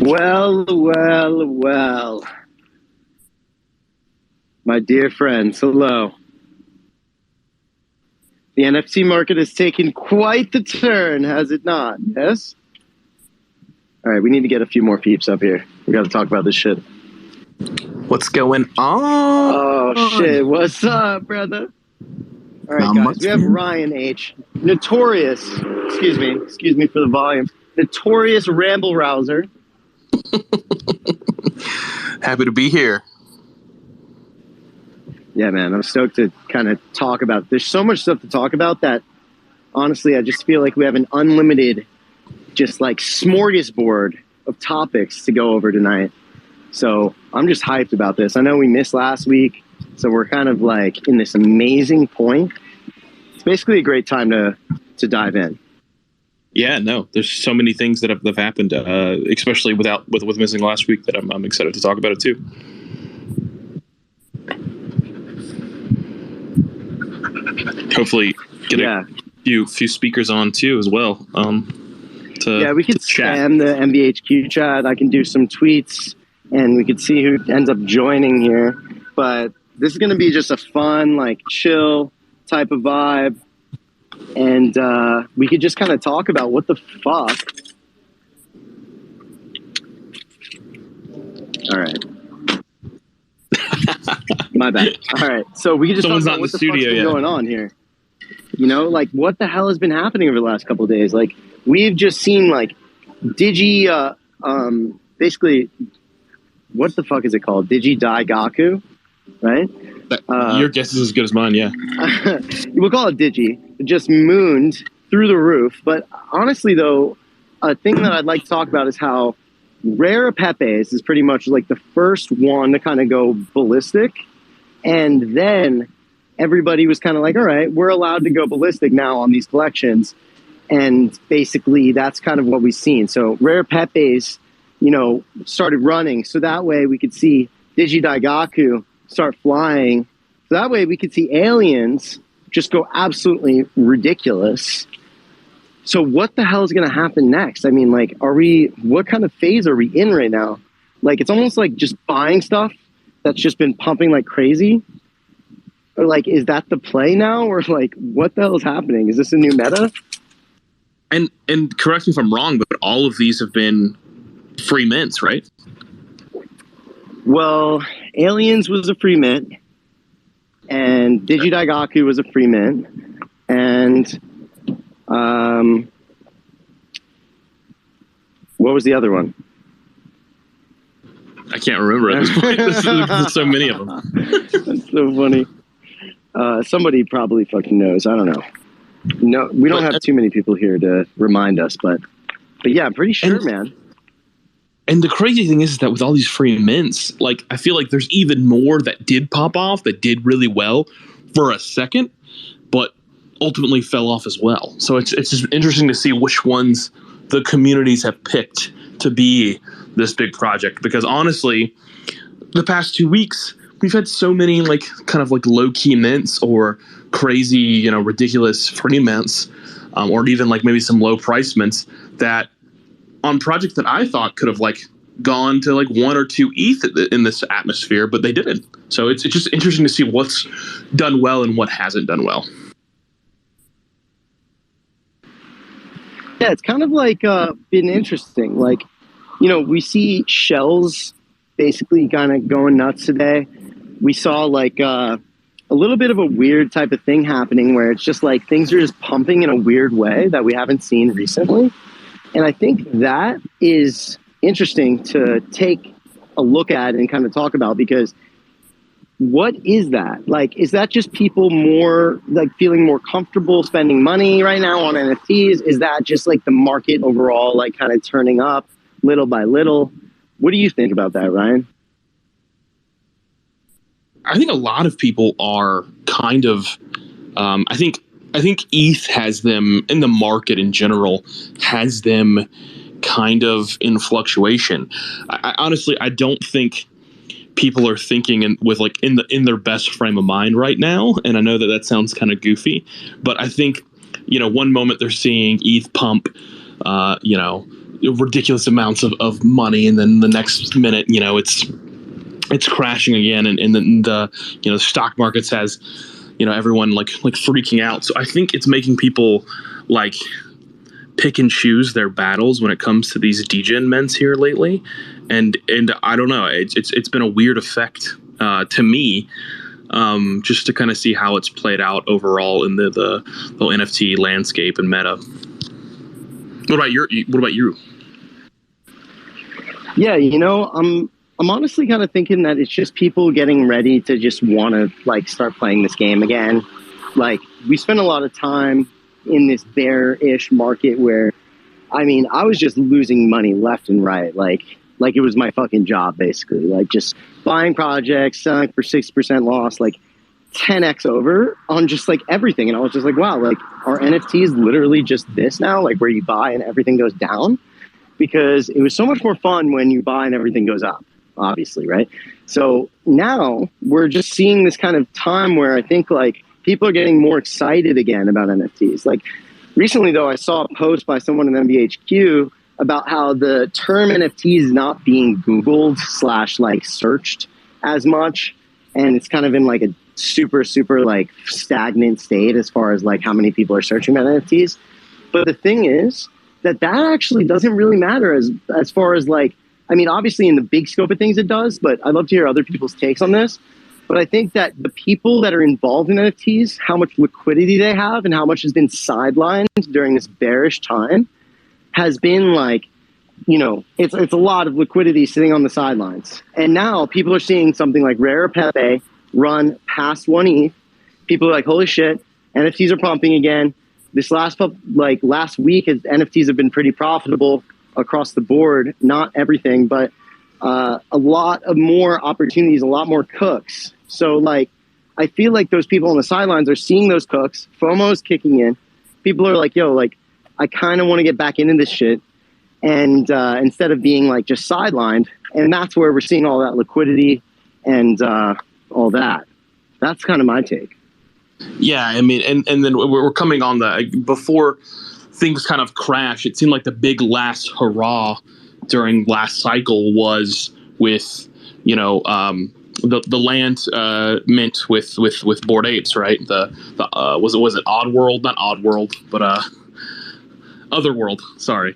Well, well, well. My dear friends, hello. The NFT market has taken quite the turn, has it not? Yes? All right, we need to get a few more peeps up here. We got to talk about this shit. What's going on? Oh, shit. What's up, brother? All right, guys. We have Ryan H. Notorious. Excuse me for the volume. Notorious ramble rouser. Happy to be here. Yeah, man, I'm stoked to kind of talk about. There's so much stuff to talk about that, honestly, I just feel like we have an unlimited, just like smorgasbord of topics to go over tonight. So I'm just hyped about this. I know we missed last week, so we're kind of like in this amazing point. It's basically a great time to dive in. Yeah, no, there's so many things that have happened, especially with missing last week, that I'm excited to talk about it too. Hopefully get a few speakers on too as well. We could spam the MBHQ chat. I can do some tweets and we could see who ends up joining here. But this is going to be just a fun, like chill type of vibe. And we could just kind of talk about what the fuck. All right. My bad. All right. So we can just talk about what the fuck's been going on here. You know, like what the hell has been happening over the last couple of days? Like we've just seen like basically, what the fuck is it called? Digi-Daigaku, right? Your guess is as good as mine, yeah. We'll call it Digi. It just mooned through the roof. But honestly, though, a thing that I'd like to talk about is how Rare Pepes is pretty much like the first one to kind of go ballistic. And then everybody was kind of like, all right, we're allowed to go ballistic now on these collections. And basically that's kind of what we've seen. So Rare Pepes, started running. So that way we could see Digi-Daigaku start flying. So that way we could see aliens just go absolutely ridiculous. So what the hell is going to happen next? I mean, like, what kind of phase are we in right now? Like, it's almost like just buying stuff that's just been pumping like crazy. Or like, is that the play now? Or like, what the hell is happening? Is this a new meta? And correct me if I'm wrong, but all of these have been free mints, right? Well, Aliens was a free mint. And Digi-Daigaku was a free mint. And what was the other one? I can't remember at this point. There's so many of them. That's so funny. Somebody probably fucking knows. I don't know. No, we don't have too many people here to remind us, but yeah, I'm pretty sure, man. And the crazy thing is that with all these free mints, like I feel like there's even more that did pop off, that did really well for a second, but ultimately fell off as well. So it's just interesting to see which ones the communities have picked to be this big project. Because honestly, the past 2 weeks, we've had so many like kind of like low key mints or crazy, ridiculous free mints, or even like maybe some low price mints that on projects that I thought could have like gone to like 1 or 2 ETH in this atmosphere, but they didn't. So it's just interesting to see what's done well and what hasn't done well. Yeah, it's kind of like been interesting. Like, we see shells basically kind of going nuts today. We saw like a little bit of a weird type of thing happening where it's just like things are just pumping in a weird way that we haven't seen recently. And I think that is interesting to take a look at and kind of talk about, because what is that? Like, is that just people more like feeling more comfortable spending money right now on NFTs? Is that just like the market overall, like kind of turning up little by little? What do you think about that, Ryan? I think a lot of people are kind of, I think ETH has them in the market in general, has them kind of in fluctuation. I honestly, I don't think people are thinking in their best frame of mind right now. And I know that sounds kind of goofy, but I think, one moment they're seeing ETH pump, ridiculous amounts of money, and then the next minute, it's crashing again, and then the stock markets has everyone like freaking out. So I think it's making people like pick and choose their battles when it comes to these degen mints here lately, and I don't know, it's been a weird effect to me, just to kind of see how it's played out overall in the NFT landscape and meta. What about you? Yeah, I'm honestly kind of thinking that it's just people getting ready to just want to like start playing this game again. Like, we spent a lot of time in this bearish market where, I mean, I was just losing money left and right. Like it was my fucking job, basically. Like, just buying projects, selling for 60% loss, like 10x over on just like everything. And I was just like, wow, like, are NFTs literally just this now? Like, where you buy and everything goes down? Because it was so much more fun when you buy and everything goes up, obviously, right? So now we're just seeing this kind of time where I think like people are getting more excited again about NFTs. Like, recently, though, I saw a post by someone in MBHQ about how the term NFT is not being Googled / like searched as much. And it's kind of in like a super, super like stagnant state as far as like how many people are searching about NFTs. But the thing is that actually doesn't really matter as far as like, I mean, obviously in the big scope of things it does, but I'd love to hear other people's takes on this. But I think that the people that are involved in NFTs, how much liquidity they have and how much has been sidelined during this bearish time has been like, it's a lot of liquidity sitting on the sidelines. And now people are seeing something like Rare Pepe run past 1 ETH. People are like, holy shit, NFTs are pumping again. This last week, NFTs have been pretty profitable across the board. Not everything, but a lot of more opportunities, a lot more cooks. So like, I feel like those people on the sidelines are seeing those cooks. FOMO is kicking in. People are like, yo, like, I kind of want to get back into this shit. And instead of being like just sidelined, and that's where we're seeing all that liquidity and all that. That's kind of my take. Yeah, I mean, and then we're coming on before things kind of crash. It seemed like the big last hurrah during last cycle was with the land mint with Bored Apes, right? Was it Oddworld? Not Oddworld, but Otherworld. Sorry.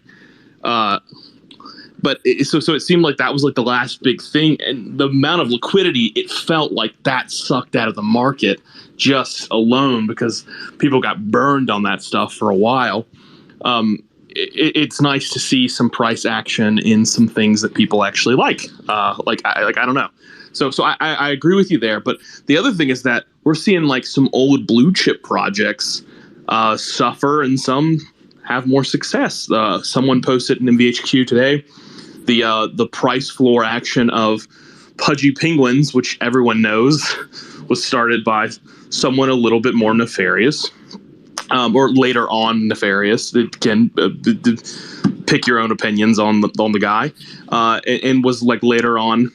But so it seemed like that was like the last big thing, and the amount of liquidity, it felt like that sucked out of the market just alone because people got burned on that stuff for a while. It's nice to see some price action in some things that people actually like. I don't know. So I agree with you there. But the other thing is that we're seeing like some old blue chip projects suffer and some have more success. Someone posted in MVHQ today the price floor action of Pudgy Penguins, which everyone knows was started by someone a little bit more nefarious, or later on nefarious. Again, pick your own opinions on the guy, and was like later on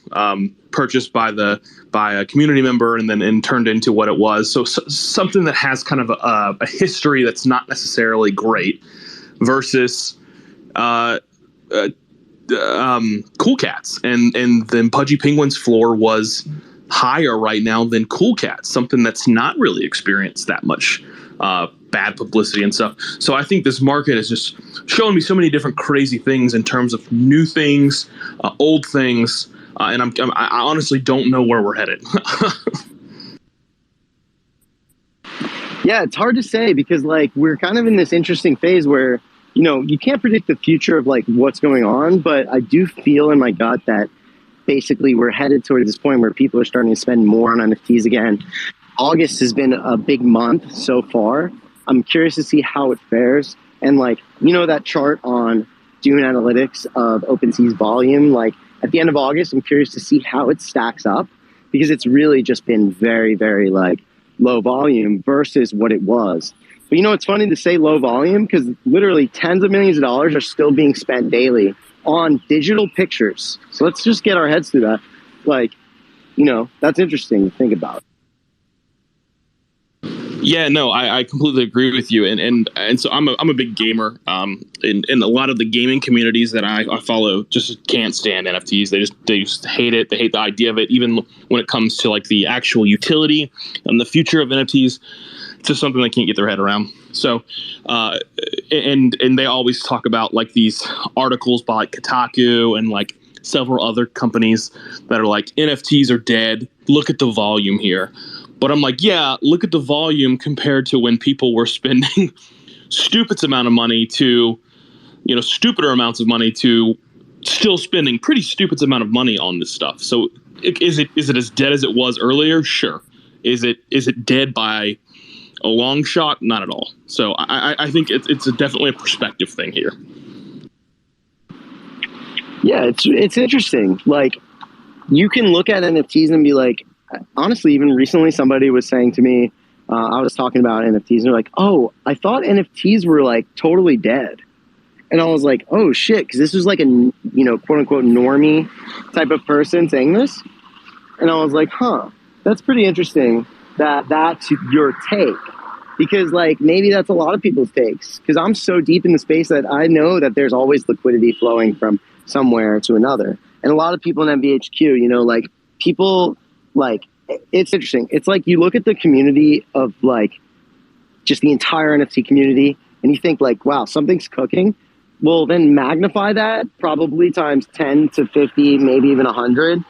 purchased by a community member and then turned into what it was. So something that has kind of a history that's not necessarily great versus Cool Cats, and then Pudgy Penguin's floor was higher right now than Cool Cats, something that's not really experienced that much bad publicity and stuff. So I think this market is just showing me so many different crazy things in terms of new things, old things, and I honestly don't know where we're headed. Yeah, it's hard to say because like we're kind of in this interesting phase where you can't predict the future of like what's going on, but I do feel in my gut that basically we're headed towards this point where people are starting to spend more on NFTs again. August has been a big month so far. I'm curious to see how it fares. And like, that chart on Dune Analytics of OpenSea's volume, like at the end of August, I'm curious to see how it stacks up because it's really just been very, very like low volume versus what it was. But it's funny to say low volume because literally tens of millions of dollars are still being spent daily on digital pictures. So let's just get our heads through that. Like, that's interesting to think about. Yeah, no, I completely agree with you, and so I'm a big gamer. And a lot of the gaming communities that I follow just can't stand NFTs. They just hate it. They hate the idea of it. Even when it comes to like the actual utility and the future of NFTs, it's just something they can't get their head around. So, and they always talk about like these articles by like Kotaku and like several other companies that are like NFTs are dead. Look at the volume here. But I'm like, yeah, look at the volume compared to when people were spending stupider amounts of money to still spending pretty stupid amount of money on this stuff. So is it as dead as it was earlier? Sure. Is it dead by a long shot? Not at all. So I think it's definitely a perspective thing here. Yeah, it's interesting. Like, you can look at NFTs and be like, honestly, even recently somebody was saying to me, I was talking about NFTs and they're like, oh, I thought NFTs were like totally dead. And I was like, oh shit, because this was like a, quote unquote normie type of person saying this. And I was like, huh, that's pretty interesting that that's your take. Because like maybe that's a lot of people's takes. Because I'm so deep in the space that I know that there's always liquidity flowing from somewhere to another. And a lot of people in MVHQ, like people, like, it's interesting. It's like you look at the community of like just the entire NFT community and you think like, wow, something's cooking. Well, then magnify that probably times 10 to 50, maybe even 100.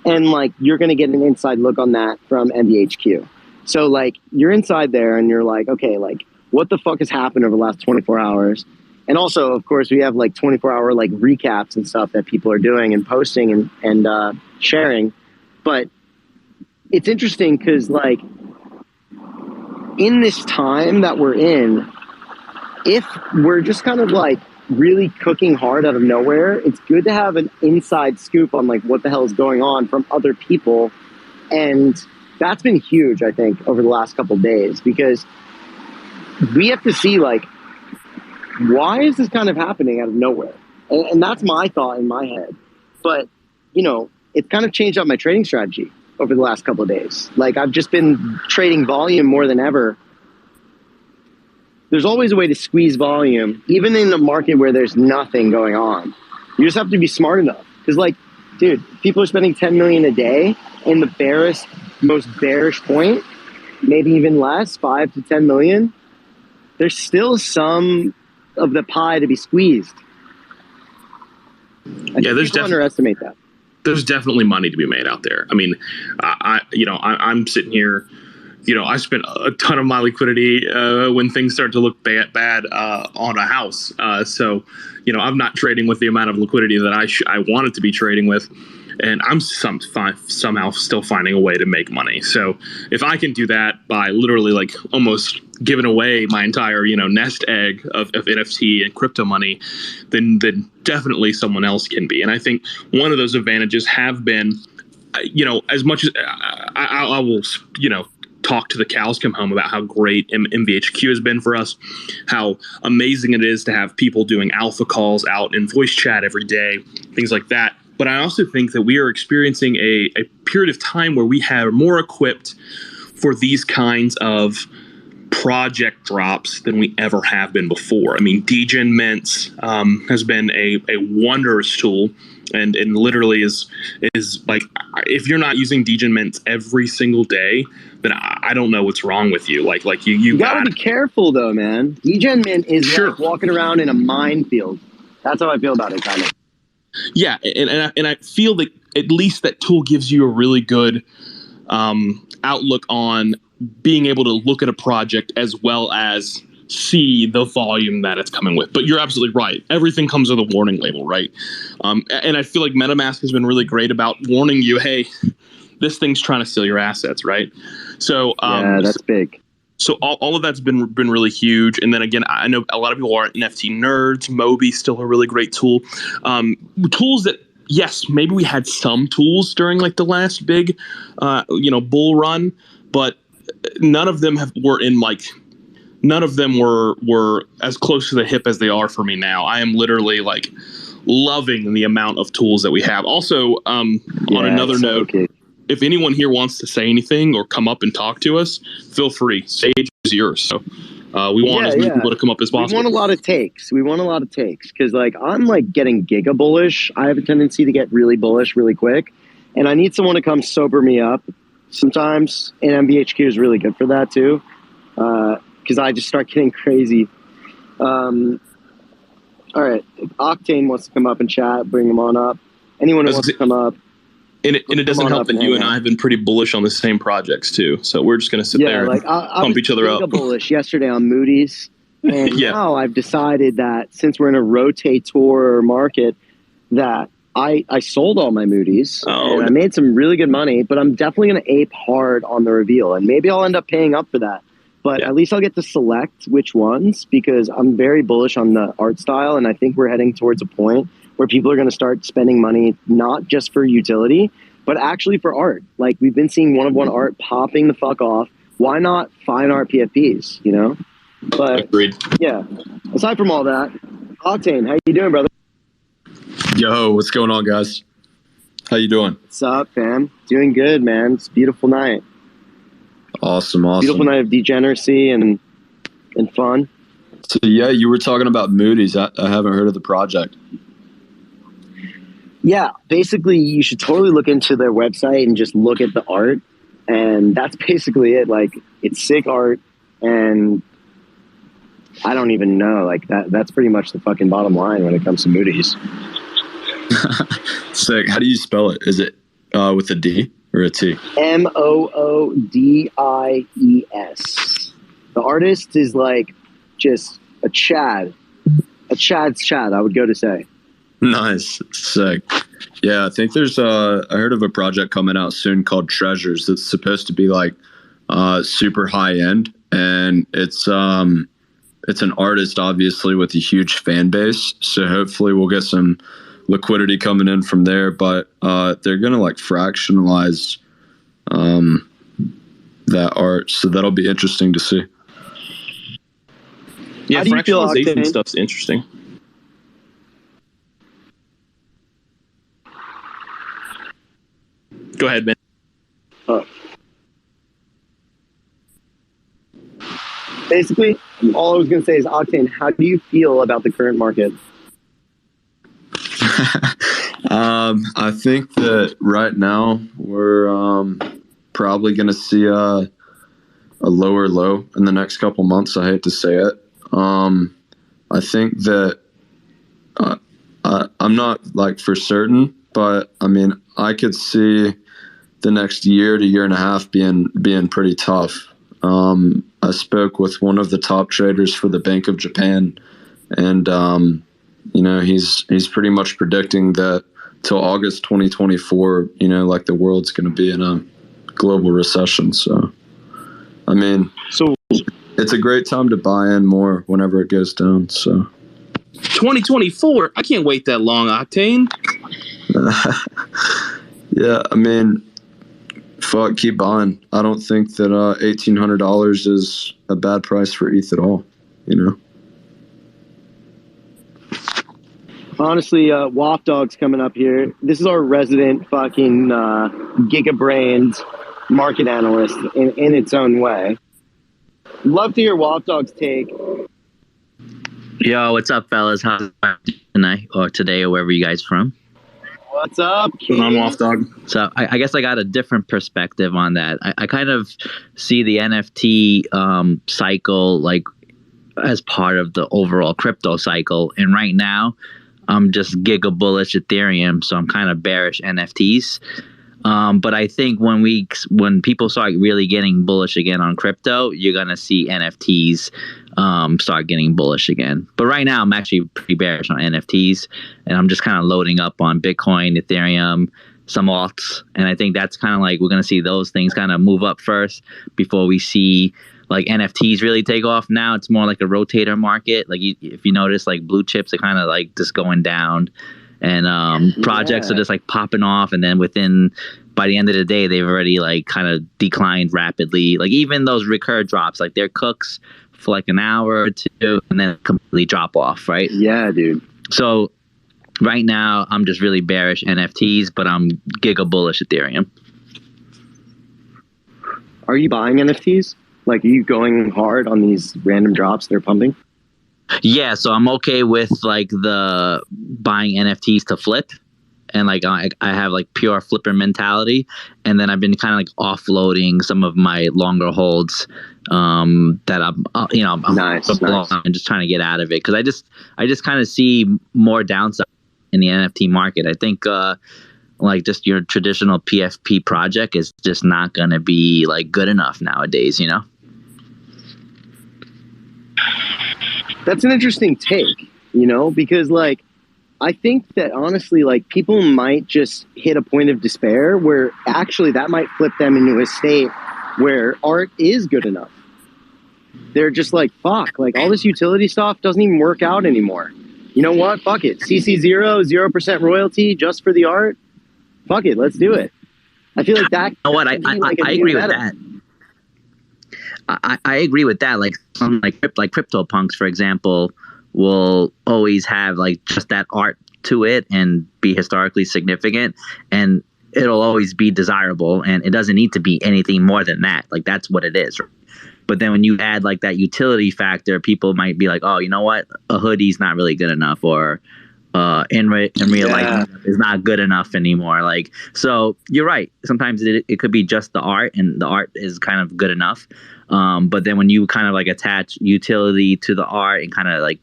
And like, you're going to get an inside look on that from MVHQ. So like, you're inside there and you're like, okay, like what the fuck has happened over the last 24 hours? And also, of course, we have like 24-hour like recaps and stuff that people are doing and posting and sharing. But it's interesting because like in this time that we're in, if we're just kind of like really cooking hard out of nowhere, it's good to have an inside scoop on like what the hell is going on from other people. And that's been huge, I think, over the last couple of days, because we have to see like, why is this kind of happening out of nowhere? And that's my thought in my head. But, it's kind of changed up my trading strategy over the last couple of days. Like I've just been trading volume more than ever. There's always a way to squeeze volume, even in a market where there's nothing going on. You just have to be smart enough. Because like, dude, people are spending 10 million a day in the most bearish point, maybe even less, 5 to 10 million. There's still some of the pie to be squeezed. There's underestimate that. There's definitely money to be made out there. I mean, I'm sitting here, I spent a ton of my liquidity when things start to look bad on a house. So, I'm not trading with the amount of liquidity that I wanted to be trading with. And I'm somehow still finding a way to make money. So if I can do that by literally like almost giving away my entire, nest egg of NFT and crypto money, then definitely someone else can be. And I think one of those advantages have been, as much as I will, talk to the cows come home about how great MVHQ has been for us, how amazing it is to have people doing alpha calls out in voice chat every day, things like that. But I also think that we are experiencing a period of time where we are more equipped for these kinds of project drops than we ever have been before. I mean, Degen Mints has been a wondrous tool, and literally is like, if you're not using Degen Mints every single day, then I don't know what's wrong with you. Like you gotta be careful though, man. Degen Mint is like walking around in a minefield. That's how I feel about it, kind of. Yeah, and I feel that at least that tool gives you a really good outlook on being able to look at a project as well as see the volume that it's coming with. But you're absolutely right. Everything comes with a warning label, right? And I feel like MetaMask has been really great about warning you, hey, this thing's trying to steal your assets, right? So yeah, that's big. So all of that's been really huge. And then again, I know a lot of people are NFT nerds. Moby's still a really great tool. Tools that, yes, maybe we had some tools during like the last big, bull run, but none of them were as close to the hip as they are for me now. I am literally like loving the amount of tools that we have. Also, on another note, if anyone here wants to say anything or come up and talk to us, feel free. Stage is yours. So we want as many people to come up as possible. We want a lot of takes. Because like I'm like getting giga bullish. I have a tendency to get really bullish really quick, and I need someone to come sober me up sometimes. And MBHQ is really good for that too, because I just start getting crazy. All right, if Octane wants to come up and chat, bring him on up. Anyone who wants to come up. And it doesn't help that you and I have been pretty bullish on the same projects too. So we're just going to sit there and pump each other up. I was bullish yesterday on Moody's. And now I've decided that since we're in a rotator market, that I sold all my Moody's. And I made some really good money, but I'm definitely going to ape hard on the reveal. And maybe I'll end up paying up for that. But at least I'll get to select which ones, because I'm very bullish on the art style. And I think we're heading towards a point where people are going to start spending money, not just for utility, but actually for art. Like we've been seeing one-of-one art popping the fuck off. Why not fine art PFPs, you know? But agreed. Yeah, aside from all that, Octane, how you doing, brother? Yo, what's going on, guys? How you doing? What's up, fam? Doing good, man. It's a beautiful night. Awesome. Beautiful night of degeneracy and fun. So yeah, you were talking about Moody's. I haven't heard of the project. Yeah, basically you should totally look into their website and just look at the art. And that's basically it. Like, it's sick art, and I don't even know. Like, that's pretty much the fucking bottom line when it comes to Moody's. Sick. How do you spell it? Is it with a D or a T? Moodies. The artist is like just a Chad's Chad, I would go to say. Nice. Sick. Yeah, I think there's I heard of a project coming out soon called Treasures that's supposed to be like super high end, and it's an artist obviously with a huge fan base, so hopefully we'll get some liquidity coming in from there, but they're gonna like fractionalize that art, so that'll be interesting to see. Yeah, fractionalization stuff's interesting. Go ahead, man. Basically, all I was going to say is, Octane, how do you feel about the current market? I think that right now we're probably going to see a lower low in the next couple months. I hate to say it. I think that I'm not like for certain, but I mean, I could see the next year to year and a half being pretty tough. I spoke with one of the top traders for the Bank of Japan, and he's pretty much predicting that till August 2024, like the world's going to be in a global recession. So, I mean, it's a great time to buy in more whenever it goes down. So, 2024, I can't wait that long, Octane. Yeah, I mean, fuck, keep buying. I don't think that $1,800 is a bad price for ETH at all, Honestly, WAP Dog's coming up here. This is our resident fucking giga-brained market analyst in its own way. Love to hear WAP Dog's take. Yo, what's up, fellas? How's it tonight or today or wherever you guys from? What's up, kid? I'm WAP Dog. So I guess I got a different perspective on that. I kind of see the NFT cycle like as part of the overall crypto cycle. And right now, I'm just giga bullish Ethereum, so I'm kind of bearish NFTs. But I think when people start really getting bullish again on crypto, you're gonna see NFTs start getting bullish again. But right now, I'm actually pretty bearish on NFTs, and I'm just kind of loading up on Bitcoin, Ethereum, some alts, and I think that's kind of like we're gonna see those things kind of move up first before we see like NFTs really take off. Now it's more like a rotator market. Like if you notice, like blue chips are kind of like just going down. And projects are just like popping off, and then by the end of the day, they've already like kind of declined rapidly. Like even those recur drops, like they're cooks for like an hour or two, and then completely drop off, right? Yeah, dude. So right now, I'm just really bearish NFTs, but I'm giga bullish Ethereum. Are you buying NFTs? Like, are you going hard on these random drops they're pumping? Yeah, so I'm okay with like the buying NFTs to flip, and like I have like pure flipper mentality, and then I've been kind of like offloading some of my longer holds that I'm Nice. I'm just trying to get out of it because I just kind of see more downside in the NFT market. I think like just your traditional PFP project is just not going to be like good enough nowadays, you know? That's an interesting take, you know, because like I think that honestly, like people might just hit a point of despair where actually that might flip them into a state where art is good enough. They're just like, fuck, like all this utility stuff doesn't even work out anymore. You know what? Fuck it. CC0, 0% royalty just for the art. Fuck it. Let's do it. I feel like that. You know what? I agree with that. I agree with that. Like some like CryptoPunks, for example, will always have like just that art to it and be historically significant, and it'll always be desirable, and it doesn't need to be anything more than that. Like that's what it is. But then when you add like that utility factor, people might be like, oh, you know what? A hoodie's not really good enough, or in real life is not good enough anymore. Like, so you're right. Sometimes it could be just the art, and the art is kind of good enough. But then when you kind of like attach utility to the art and kind of like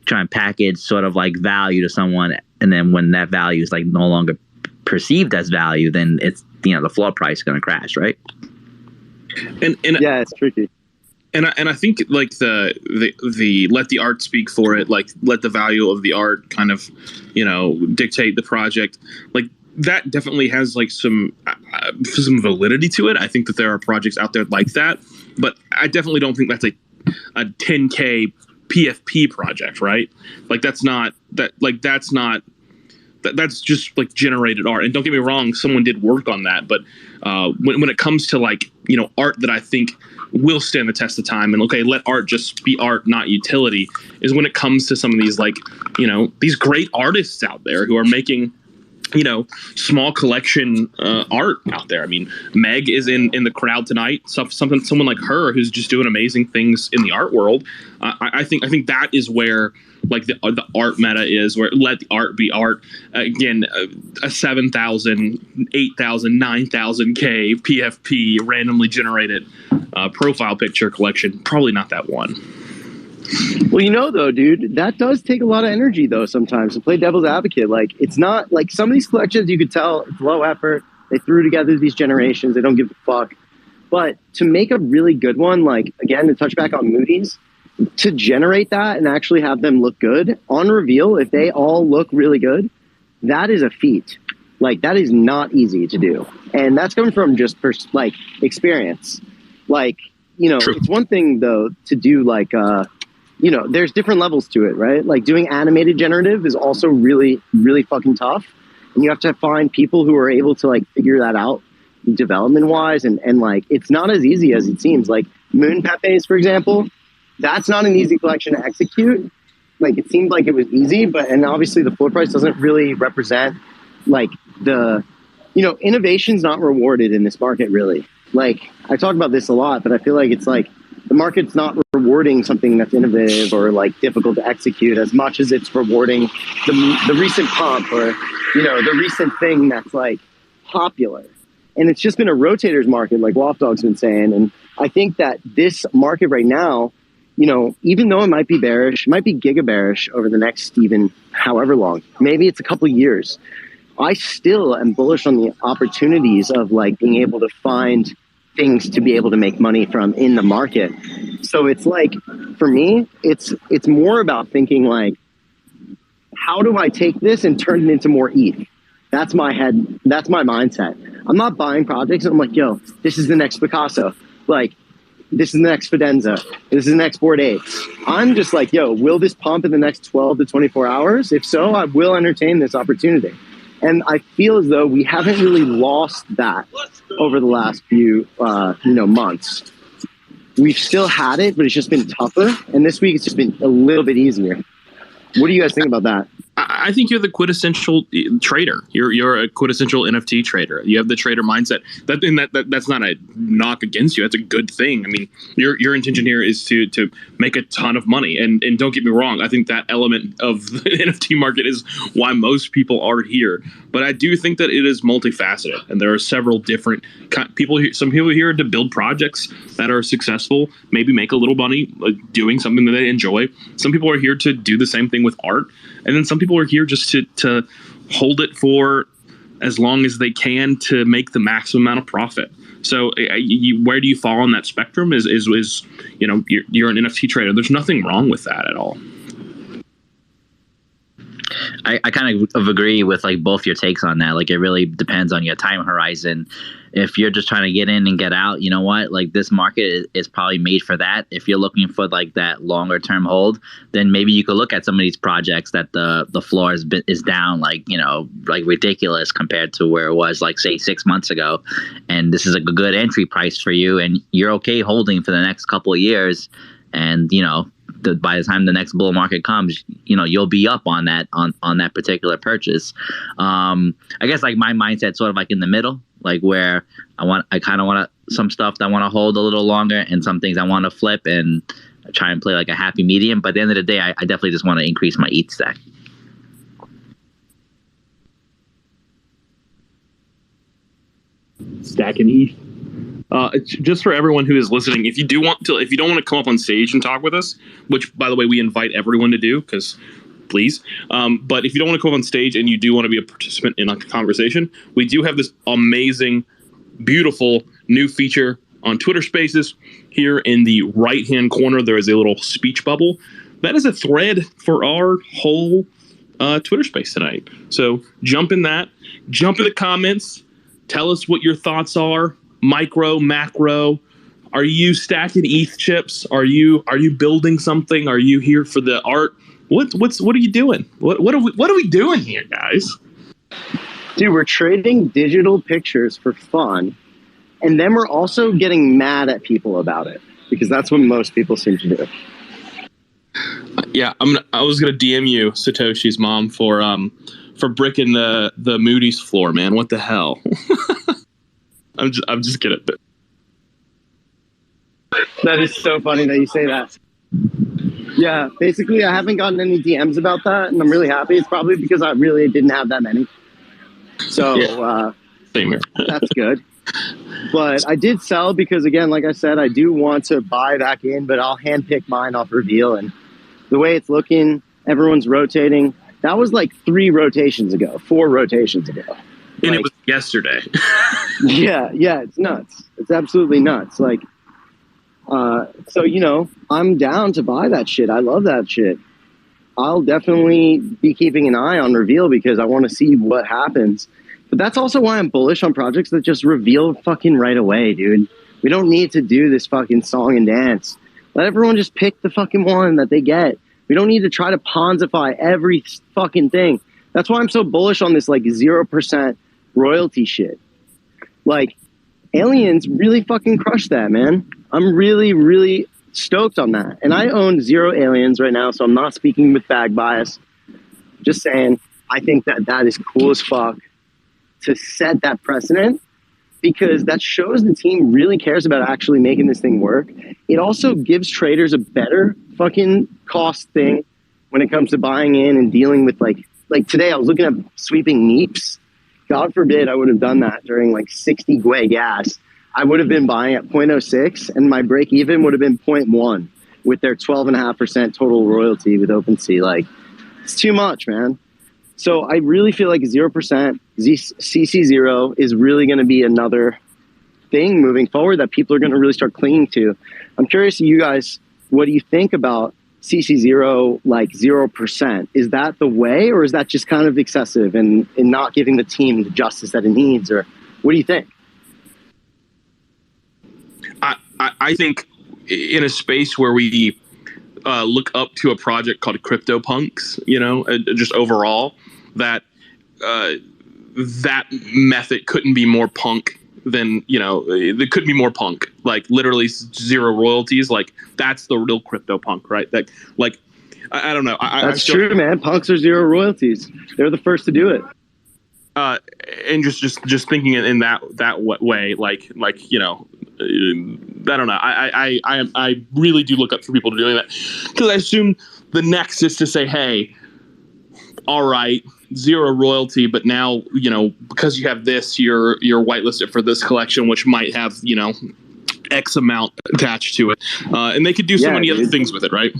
try and package sort of like value to someone, and then when that value is like no longer perceived as value, then it's, you know, the floor price is going to crash, right? And yeah, it's tricky. And I think like the let the art speak for it, like let the value of the art kind of, you know, dictate the project. Like that definitely has like some validity to it. I think that there are projects out there like that, but I definitely don't think that's a 10K PFP project, right? Like that's not that. Like that's not. That's just like generated art. And don't get me wrong, someone did work on that. But when it comes to like, you know, art that I think will stand the test of time, and okay, let art just be art, not utility, is when it comes to some of these like, you know, these great artists out there who are making, you know, small collection art out there. I mean, Meg is in the crowd tonight. Someone like her who's just doing amazing things in the art world. I think that is where like the art meta is, where let the art be art. Again, a 7,000, 8,000, 9,000 K PFP randomly generated profile picture collection. Probably not that one. Well, you know, though, dude, that does take a lot of energy, though, sometimes to play devil's advocate. Like, it's not like some of these collections, you could tell it's low effort. They threw together these generations. They don't give a fuck. But to make a really good one, like, again, to touch back on Moody's, to generate that and actually have them look good on reveal, if they all look really good, that is a feat. Like, that is not easy to do. And that's coming from just, like, experience. Like, you know, True. It's one thing, though, to do, like, you know, there's different levels to it, right? Like doing animated generative is also really, really fucking tough. And you have to find people who are able to like figure that out development wise. And like, it's not as easy as it seems. Like Moon Pepes, for example, that's not an easy collection to execute. Like it seemed like it was easy, and obviously the floor price doesn't really represent like the, you know, innovation's not rewarded in this market really. Like I talk about this a lot, but I feel like it's like, the market's not rewarding something that's innovative or like difficult to execute as much as it's rewarding the recent pump or, you know, the recent thing that's like popular. And it's just been a rotators market, like Loft Dog's been saying. And I think that this market right now, you know, even though it might be bearish, it might be giga bearish over the next even however long, maybe it's a couple years, I still am bullish on the opportunities of like being able to find things to be able to make money from in the market. So it's like, for me, it's more about thinking like, how do I take this and turn it into more ETH? That's my head. That's my mindset. I'm not buying projects and I'm like, yo, this is the next Picasso. Like, this is the next Fidenza. This is the next Bored Apes. I'm just like, yo, will this pump in the next 12 to 24 hours? If so, I will entertain this opportunity. And I feel as though we haven't really lost that over the last few, you know, months. We've still had it, but it's just been tougher. And this week it's just been a little bit easier. What do you guys think about that? I think you're the quintessential trader. You're a quintessential NFT trader. You have the trader mindset. That's not a knock against you. That's a good thing. I mean, your intention here is to make a ton of money. And don't get me wrong. I think that element of the NFT market is why most people are here. But I do think that it is multifaceted, and there are several different people here. Some people here to build projects that are successful, maybe make a little money doing something that they enjoy. Some people are here to do the same thing with art. And then some people are here just to hold it for as long as they can to make the maximum amount of profit. So where do you fall on that spectrum is you're an NFT trader. There's nothing wrong with that at all. I kind of agree with like both your takes on that. Like it really depends on your time horizon. If you're just trying to get in and get out, you know what? Like this market is probably made for that. If you're looking for like that longer term hold, then maybe you could look at some of these projects that the floor is down like ridiculous compared to where it was like say 6 months ago. And this is a good entry price for you, and you're okay holding for the next couple of years. And by the time the next bull market comes, you'll be up on that particular purchase. I guess like my mindset sort of like in the middle, like where I kind of want some stuff that I want to hold a little longer, and some things I want to flip and try and play like a happy medium. But at the end of the day, I definitely just want to increase my ETH stack. Stacking ETH. Just for everyone who is listening, if you don't want to come up on stage and talk with us, which by the way we invite everyone to do, because please, but if you don't want to come up on stage and you do want to be a participant in a conversation, we do have this amazing, beautiful new feature on Twitter Spaces. Here in the right hand corner, there is a little speech bubble. That is a thread for our whole Twitter space tonight. So jump in that, jump in the comments, tell us what your thoughts are. Micro, macro, are you stacking ETH chips? Are you building something? Are you here for the art? What are you doing? What are we doing here, guys? Dude, we're trading digital pictures for fun, and then we're also getting mad at people about it, because that's what most people seem to do. Yeah, I was gonna DM you Satoshi's mom for bricking the Moody's floor, man. What the hell? I'm just kidding. That is so funny that you say that. Yeah, basically, I haven't gotten any DMs about that, and I'm really happy. It's probably because I really didn't have that many. So same here. That's good. But I did sell because, again, like I said, I do want to buy back in, but I'll handpick mine off Reveal. And the way it's looking, everyone's rotating. That was like 4 rotations ago. And it was yesterday. yeah, it's nuts. It's absolutely nuts. Like, so, I'm down to buy that shit. I love that shit. I'll definitely be keeping an eye on Reveal because I want to see what happens. But that's also why I'm bullish on projects that just reveal fucking right away, dude. We don't need to do this fucking song and dance. Let everyone just pick the fucking one that they get. We don't need to try to Ponzify every fucking thing. That's why I'm so bullish on this like 0% royalty shit. Like, Aliens really fucking crushed that, man. I'm really, really stoked on that. And I own 0 Aliens right now, so I'm not speaking with bag bias. Just saying, I think that is cool as fuck to set that precedent, because that shows the team really cares about actually making this thing work. It also gives traders a better fucking cost thing when it comes to buying in and dealing with like today I was looking at sweeping NEEPs. God forbid I would have done that during like 60 Gwei gas. I would have been buying at 0.06 and my break even would have been 0.1 with their 12.5% total royalty with OpenSea. Like, it's too much, man. So I really feel like 0% CC0 is really going to be another thing moving forward that people are going to really start clinging to. I'm curious, you guys, what do you think about CC0, like 0%? Is that the way, or is that just kind of excessive and not giving the team the justice that it needs? Or what do you think? I think in a space where we look up to a project called CryptoPunks, just overall, that that method couldn't be more punk than, it couldn't be more punk. Like, literally 0 royalties. Like, that's the real CryptoPunk, right? That, like, I don't know. That's true, man. Punks are zero royalties. They're the first to do it. And just thinking in that way, like you know, I don't know. I really do look up for people doing that, because I assume the next is to say, hey, all right, zero royalty, but now, you know, because you have this, you're whitelisted for this collection, which might have, you know, X amount attached to it, and they could do so many other things with it, right?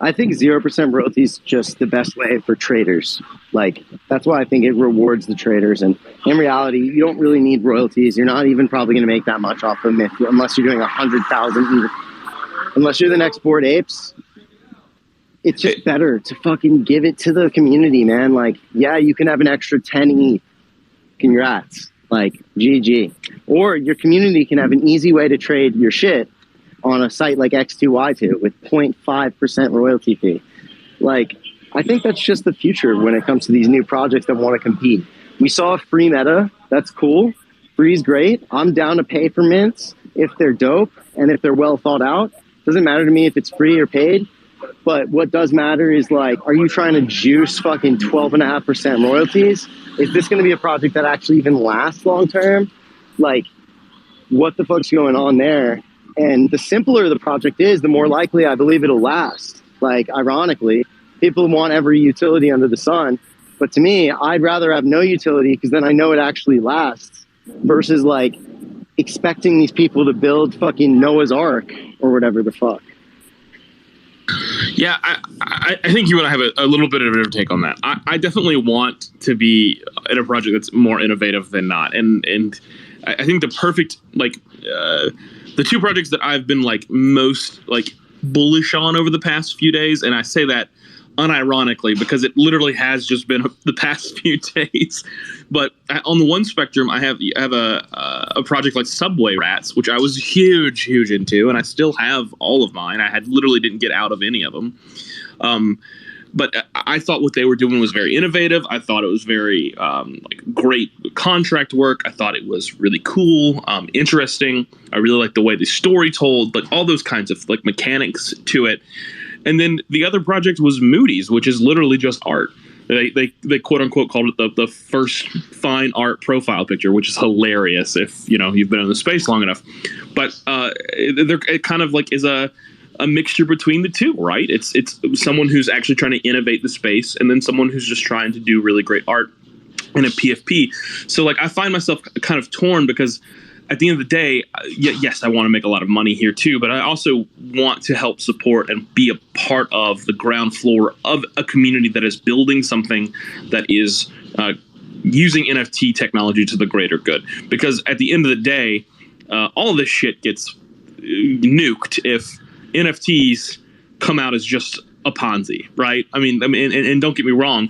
I think 0% royalty is just the best way for traders. Like, that's why I think it rewards the traders. And in reality, you don't really need royalties. You're not even probably going to make that much off of them unless you're doing 100,000. Unless you're the next Bored Apes, it's just better to fucking give it to the community, man. Like, yeah, you can have an extra 10 ETH. Congrats. Like, GG. Or your community can have an easy way to trade your shit on a site like X2Y2 with 0.5% royalty fee. Like, I think that's just the future when it comes to these new projects that want to compete. We saw a free meta. That's cool. Free's great. I'm down to pay for mints if they're dope and if they're well thought out. Doesn't matter to me if it's free or paid. But what does matter is, like, are you trying to juice fucking 12.5% royalties? Is this going to be a project that actually even lasts long term? Like, what the fuck's going on there? And the simpler the project is, the more likely I believe it'll last. Like, ironically, people want every utility under the sun. But to me, I'd rather have no utility, because then I know it actually lasts, versus like expecting these people to build fucking Noah's Ark or whatever the fuck. Yeah, I think you and I have a little bit of a different take on that. I definitely want to be in a project that's more innovative than not. And I think the perfect, like, the two projects that I've been like most like bullish on over the past few days, and I say that unironically because it literally has just been the past few days. But on the one spectrum, I have a project like Subway Rats, which I was huge into, and I still have all of mine. I literally didn't get out of any of them. But I thought what they were doing was very innovative. I thought it was very like great contract work. I thought it was really cool, interesting. I really liked the way the story told, like all those kinds of like mechanics to it. And then the other project was Moody's, which is literally just art. They quote unquote called it the first fine art profile picture, which is hilarious if you've been in the space long enough. But it kind of like is a mixture between the two, right? It's someone who's actually trying to innovate the space, and then someone who's just trying to do really great art in a PFP. So like I find myself kind of torn because at the end of the day, yes, I want to make a lot of money here too, but I also want to help support and be a part of the ground floor of a community that is building something that is using NFT technology to the greater good. Because at the end of the day, all of this shit gets nuked if NFTs come out as just a Ponzi, right? I mean, and don't get me wrong,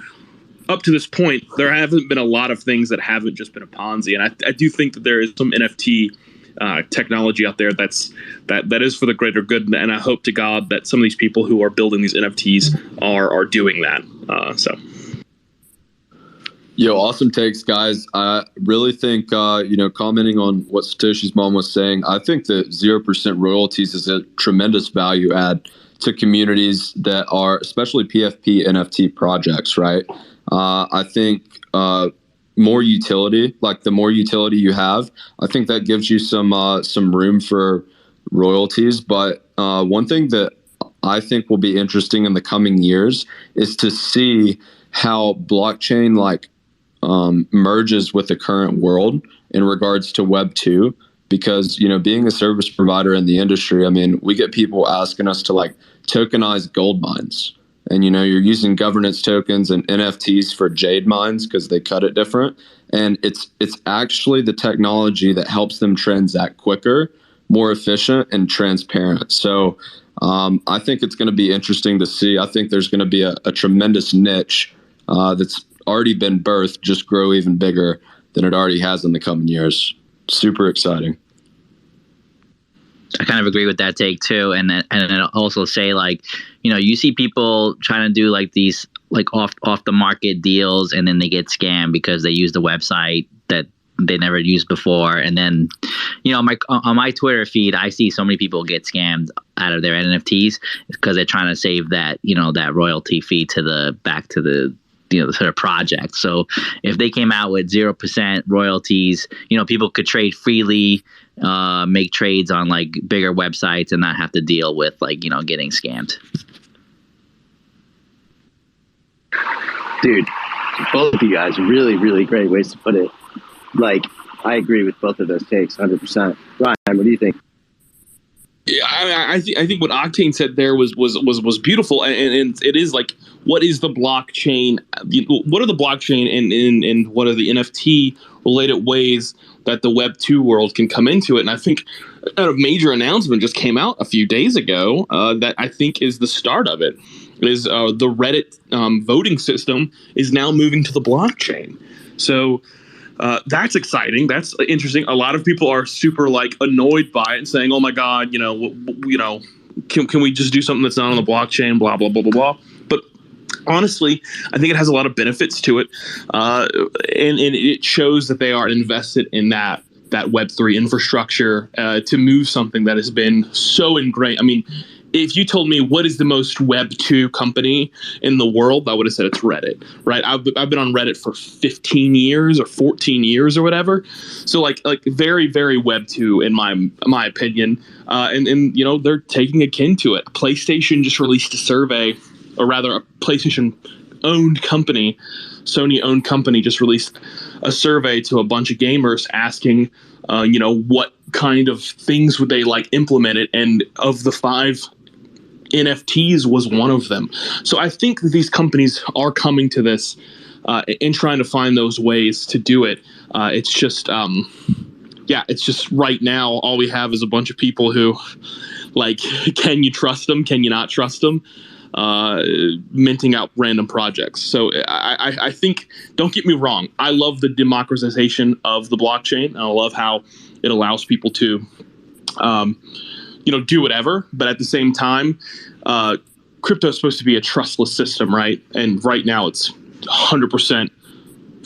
up to this point, there haven't been a lot of things that haven't just been a Ponzi, and I do think that there is some NFT technology out there that is for the greater good, and I hope to God that some of these people who are building these NFTs are doing that. So. Yo, awesome takes, guys. I really think, commenting on what Satoshi's mom was saying, I think that 0% royalties is a tremendous value add to communities that are, especially PFP NFT projects, right? I think more utility, like the more utility you have, I think that gives you some room for royalties. But one thing that I think will be interesting in the coming years is to see how blockchain merges with the current world in regards to Web 2, because, being a service provider in the industry, I mean, we get people asking us to tokenize gold mines. And, you're using governance tokens and NFTs for jade mines because they cut it different. And it's actually the technology that helps them transact quicker, more efficient, and transparent. So I think it's going to be interesting to see. I think there's going to be a tremendous niche that's already been birthed, just grow even bigger than it already has in the coming years. Super exciting. I kind of agree with that take too, and then also say you see people trying to do off the market deals, and then they get scammed because they use the website that they never used before. And then, on my Twitter feed, I see so many people get scammed out of their NFTs because they're trying to save that, that royalty fee back to the sort of project. So if they came out with 0% royalties, people could trade freely, make trades on like bigger websites and not have to deal with like, getting scammed. Dude, both of you guys, really, really great ways to put it. Like, I agree with both of those takes, 100%. Ryan, what do you think? Yeah, I think what Octane said there was beautiful, and it is like, what is the blockchain? What are the blockchain and what are the NFT related ways that the Web 2 world can come into it? And I think a major announcement just came out a few days ago that I think is the start of it. Is the Reddit voting system is now moving to the blockchain. So that's exciting. That's interesting. A lot of people are super like annoyed by it and saying, "Oh my God, can we just do something that's not on the blockchain?" Blah blah blah blah blah. But honestly, I think it has a lot of benefits to it, and it shows that they are invested in that Web3 infrastructure to move something that has been so ingrained. I mean, if you told me what is the most Web 2 company in the world, I would have said it's Reddit, right? I've been on Reddit for 15 years or 14 years or whatever. So like very, very Web 2 in my opinion. And they're taking akin to it. PlayStation just released a survey, or rather a PlayStation owned company, Sony owned company just released a survey to a bunch of gamers asking, what kind of things would they like implemented, and of the 5 NFTs was one of them. So I think that these companies are coming to this and trying to find those ways to do it. It's just right now all we have is a bunch of people who like, can you trust them? Can you not trust them? Minting out random projects. So I think, don't get me wrong, I love the democratization of the blockchain. I love how it allows people to do whatever, but at the same time, crypto is supposed to be a trustless system, right? And right now it's 100%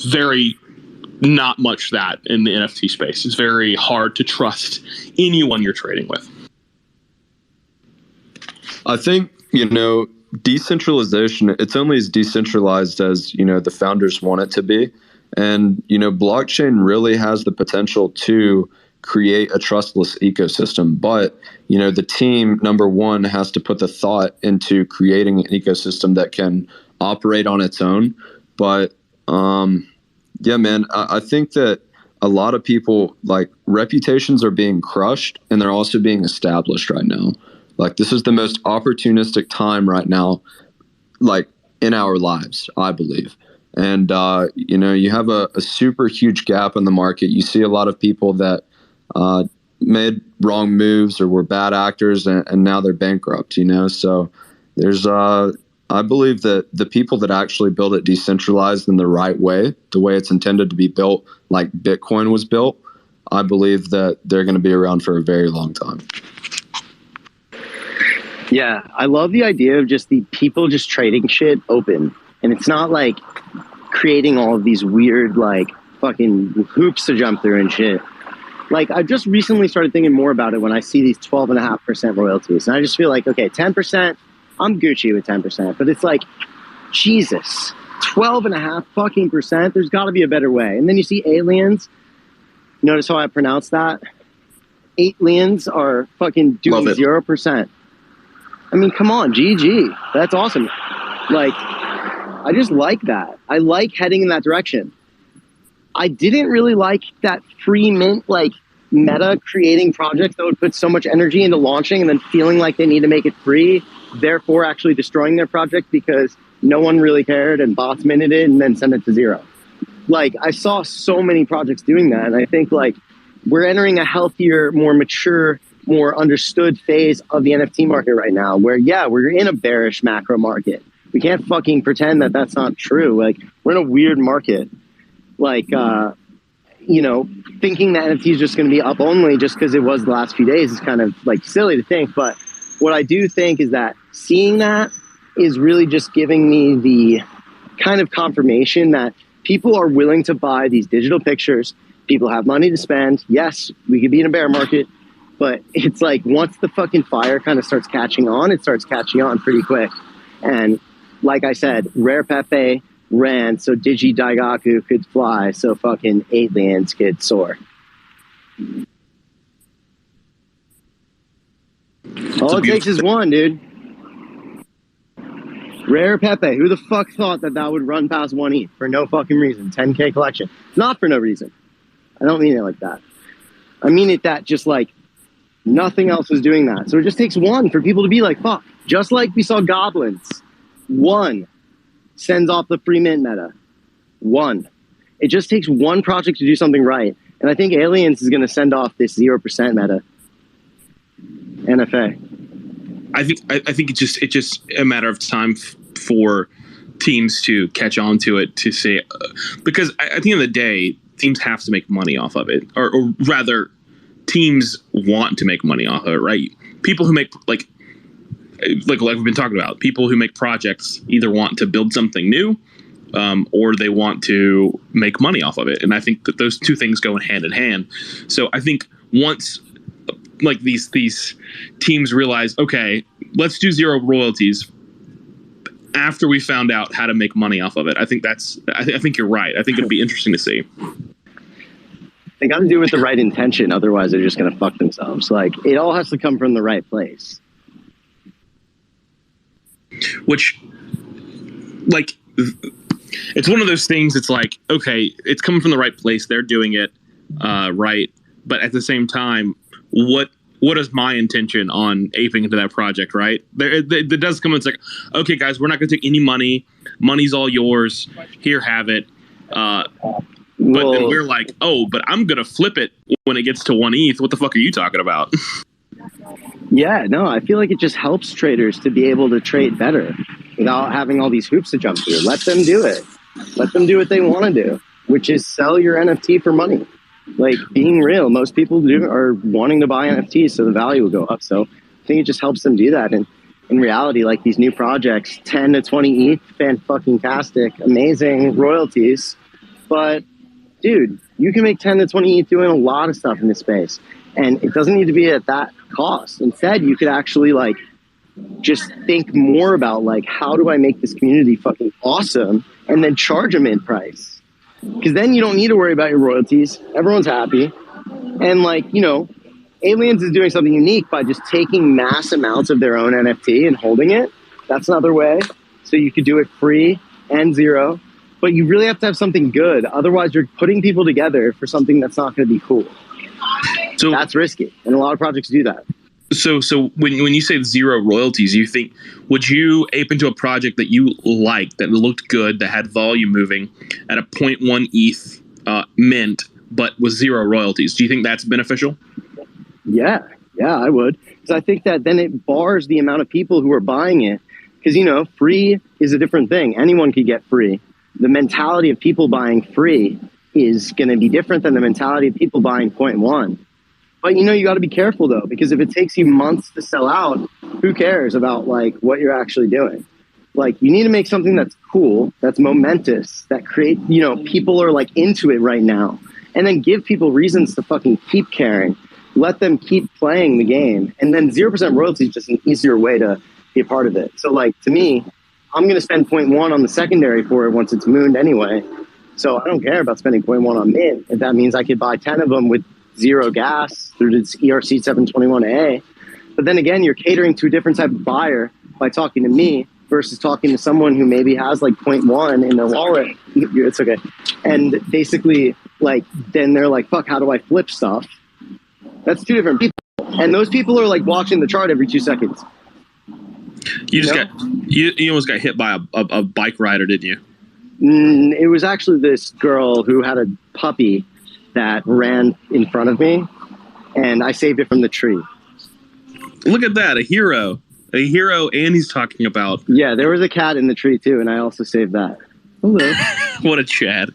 very not much that in the NFT space. It's very hard to trust anyone you're trading with. I think, decentralization, it's only as decentralized as, the founders want it to be. And, blockchain really has the potential to create a trustless ecosystem. But, the team, number one, has to put the thought into creating an ecosystem that can operate on its own. But, yeah, man, I think that a lot of people, like, reputations are being crushed and they're also being established right now. Like, this is the most opportunistic time right now, like, in our lives, I believe. And, you have a super huge gap in the market. You see a lot of people that made wrong moves or were bad actors, and now they're bankrupt, So there's, I believe that the people that actually build it decentralized in the right way, the way it's intended to be built, like Bitcoin was built, I believe that they're going to be around for a very long time. Yeah, I love the idea of just the people just trading shit open. And it's not like creating all of these weird, like, fucking hoops to jump through and shit. Like, I just recently started thinking more about it when I see these 12.5% royalties. And I just feel like, okay, 10%, I'm Gucci with 10%. But it's like, Jesus, 12.5 fucking percent. There's got to be a better way. And then you see aliens. Notice how I pronounce that? Aliens are fucking doing 0%. I mean, come on, GG. That's awesome. Like, I just like that. I like heading in that direction. I didn't really like that free mint, like, Meta creating projects that would put so much energy into launching and then feeling like they need to make it free, therefore actually destroying their project because no one really cared and bots minted it and then sent it to zero. Like, I saw so many projects doing that, and I think, like, we're entering a healthier, more mature, more understood phase of the NFT market right now where, yeah, we're in a bearish macro market. We can't fucking pretend that that's not true. Like, we're in a weird market. Like, thinking that NFT is just going to be up only just because it was the last few days is kind of, like, silly to think. But what I do think is that seeing that is really just giving me the kind of confirmation that people are willing to buy these digital pictures. People have money to spend. Yes, we could be in a bear market, but it's like once the fucking fire kind of starts catching on, it starts catching on pretty quick. And like I said, Rare Pepe ran so Digi Daigaku could fly, so fucking aliens could soar. All it takes is one, dude. Rare Pepe. Who the fuck thought that would run past 1 ETH for no fucking reason? 10K collection. Not for no reason. I don't mean it like that. I mean it that just like nothing else was doing that. So it just takes one for people to be like, fuck. Just like we saw Goblins. One sends off the free mint meta. One. It just takes one project to do something right. And I think Aliens is going to send off this 0% meta. NFA. I think it's just a matter of time for teams to catch on to it, to say, because at the end of the day, teams have to make money off of it, or rather, teams want to make money off of it, right? People who make like we've been talking about, people who make projects either want to build something new, or they want to make money off of it, and I think that those two things go hand in hand. So I think once like these teams realize, okay, let's do zero royalties after we found out how to make money off of it. I think I think you're right. I think it'd be interesting to see. They got to do it with the right intention. Otherwise, they're just going to fuck themselves. Like, it all has to come from the right place. Which, like, it's one of those things. It's like, okay, it's coming from the right place. They're doing it right. But at the same time, what is my intention on aping into that project, right? There does come, it's like, okay, guys, we're not going to take any money. Money's all yours. Here, have it. But then we're like, oh, but I'm going to flip it when it gets to 1 ETH. What the fuck are you talking about? Yeah, no, I feel like it just helps traders to be able to trade better without having all these hoops to jump through. Let them do it. Let them do what they want to do, which is sell your NFT for money. Like, being real, most people are wanting to buy NFTs, so the value will go up. So I think it just helps them do that. And in reality, like, these new projects, 10 to 20 ETH, fan-fucking-tastic, amazing royalties. But, dude, you can make 10 to 20 ETH doing a lot of stuff in this space. And it doesn't need to be at that cost. Instead, you could actually, like, just think more about, like, how do I make this community fucking awesome and then charge a mint price? Because then you don't need to worry about your royalties. Everyone's happy. And, like, you know, Aliens is doing something unique by just taking mass amounts of their own NFT and holding it. That's another way. So you could do it free and zero. But you really have to have something good. Otherwise, you're putting people together for something that's not going to be cool. So that's risky. And a lot of projects do that. So when you say zero royalties, you think, would you ape into a project that you liked, that looked good, that had volume moving at a 0.1 ETH mint, but with zero royalties? Do you think that's beneficial? Yeah, I would. Because I think that then it bars the amount of people who are buying it. Because, you know, free is a different thing. Anyone could get free. The mentality of people buying free is going to be different than the mentality of people buying 0.1. But, you know, you got to be careful, though, because if it takes you months to sell out, who cares about, like, what you're actually doing? Like, you need to make something that's cool, that's momentous, that create, you know, people are, like, into it right now. And then give people reasons to fucking keep caring. Let them keep playing the game. And then 0% royalty is just an easier way to be a part of it. So, like, to me, I'm going to spend 0.1 on the secondary for it once it's mooned anyway. So I don't care about spending 0.1 on mint. If that means I could buy 10 of them with zero gas through this ERC 721A. But then again, you're catering to a different type of buyer by talking to me versus talking to someone who maybe has like 0.1 in their wallet. It's okay. And basically, like, then they're like, fuck, how do I flip stuff? That's two different people. And those people are like watching the chart every 2 seconds. You almost got hit by a bike rider, didn't you? It was actually this girl who had a puppy that ran in front of me, and I saved it from the tree. Look at that, a hero, and he's talking about. Yeah, there was a cat in the tree too, and I also saved that. Hello. What a Chad.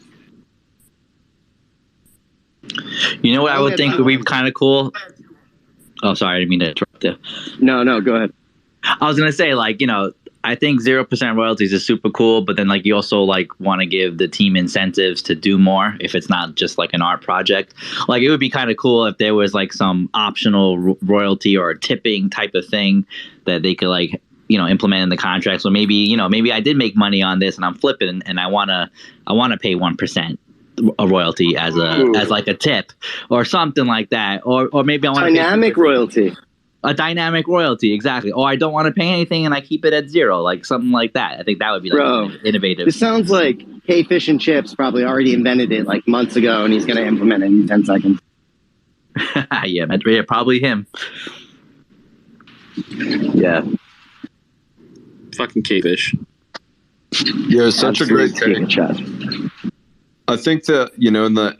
You know what I would think would be kind of cool? Oh, sorry, I didn't mean to interrupt you. No, go ahead. I was going to say, like, you know, I think 0% royalties is super cool, but then like you also like want to give the team incentives to do more if it's not just like an art project. Like it would be kind of cool if there was like some optional royalty or a tipping type of thing that they could like, implement in the contract. So maybe, maybe I did make money on this and I'm flipping and I want to pay 1% a royalty as like a tip or something like that. Or maybe I want dynamic royalty. A dynamic royalty, exactly. Or I don't want to pay anything and I keep it at 0, like something like that. I think that would be like innovative. This sounds like Fish and Chips probably already invented it like months ago, and he's going to implement it in 10 seconds. Yeah, probably him. Yeah. Fucking Fish. Yeah, it's such a great take. I think that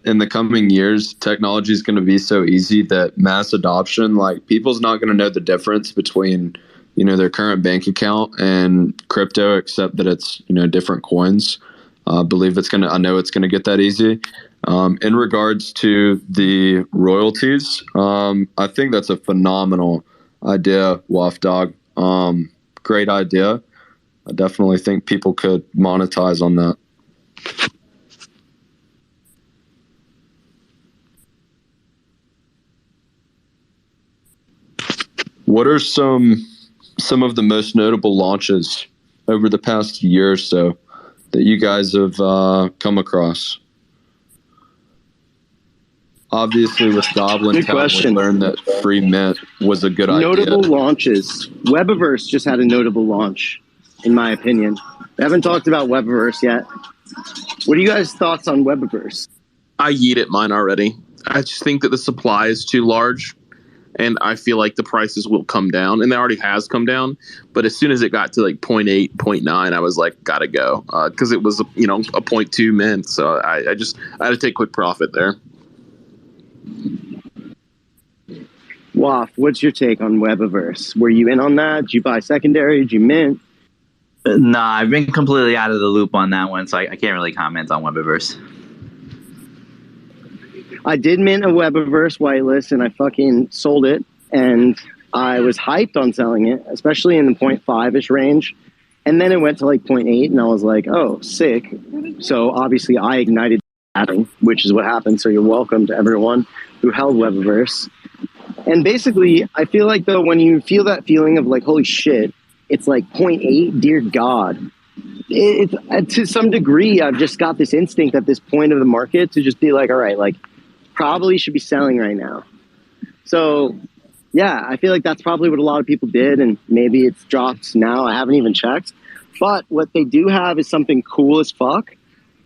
in the coming years, technology is going to be so easy that mass adoption, like people's not going to know the difference between their current bank account and crypto, except that it's different coins. I know it's going to get that easy. In regards to the royalties, I think that's a phenomenal idea, Waff Dog. Great idea. I definitely think people could monetize on that. What are some of the most notable launches over the past year or so that you guys have come across? Obviously, with Goblin Town, we learned that free mint was a good idea. Notable launches. Webiverse just had a notable launch, in my opinion. We haven't talked about Webiverse yet. What are you guys' thoughts on Webiverse? I yeeted mine already. I just think that the supply is too large. And I feel like the prices will come down, and it already has come down. But as soon as it got to like 0.8, 0.9, I was like, gotta go, because it was a 0.2 mint. So I had to take quick profit there. Waff, what's your take on Webiverse? Were you in on that? Did you buy secondary? Did you mint? No, I've been completely out of the loop on that one, so I can't really comment on Webiverse. I did mint a Webiverse whitelist, and I fucking sold it, and I was hyped on selling it, especially in the 0.5-ish range. And then it went to like 0.8, and I was like, oh, sick. So obviously I ignited adding, which is what happened. So you're welcome to everyone who held Webiverse. And basically, I feel like, though, when you feel that feeling of like, holy shit, it's like 0.8, dear God. To some degree, I've just got this instinct at this point of the market to just be like, all right, like, probably should be selling right now. So, yeah, I feel like that's probably what a lot of people did, and maybe it's dropped now. I haven't even checked. But what they do have is something cool as fuck.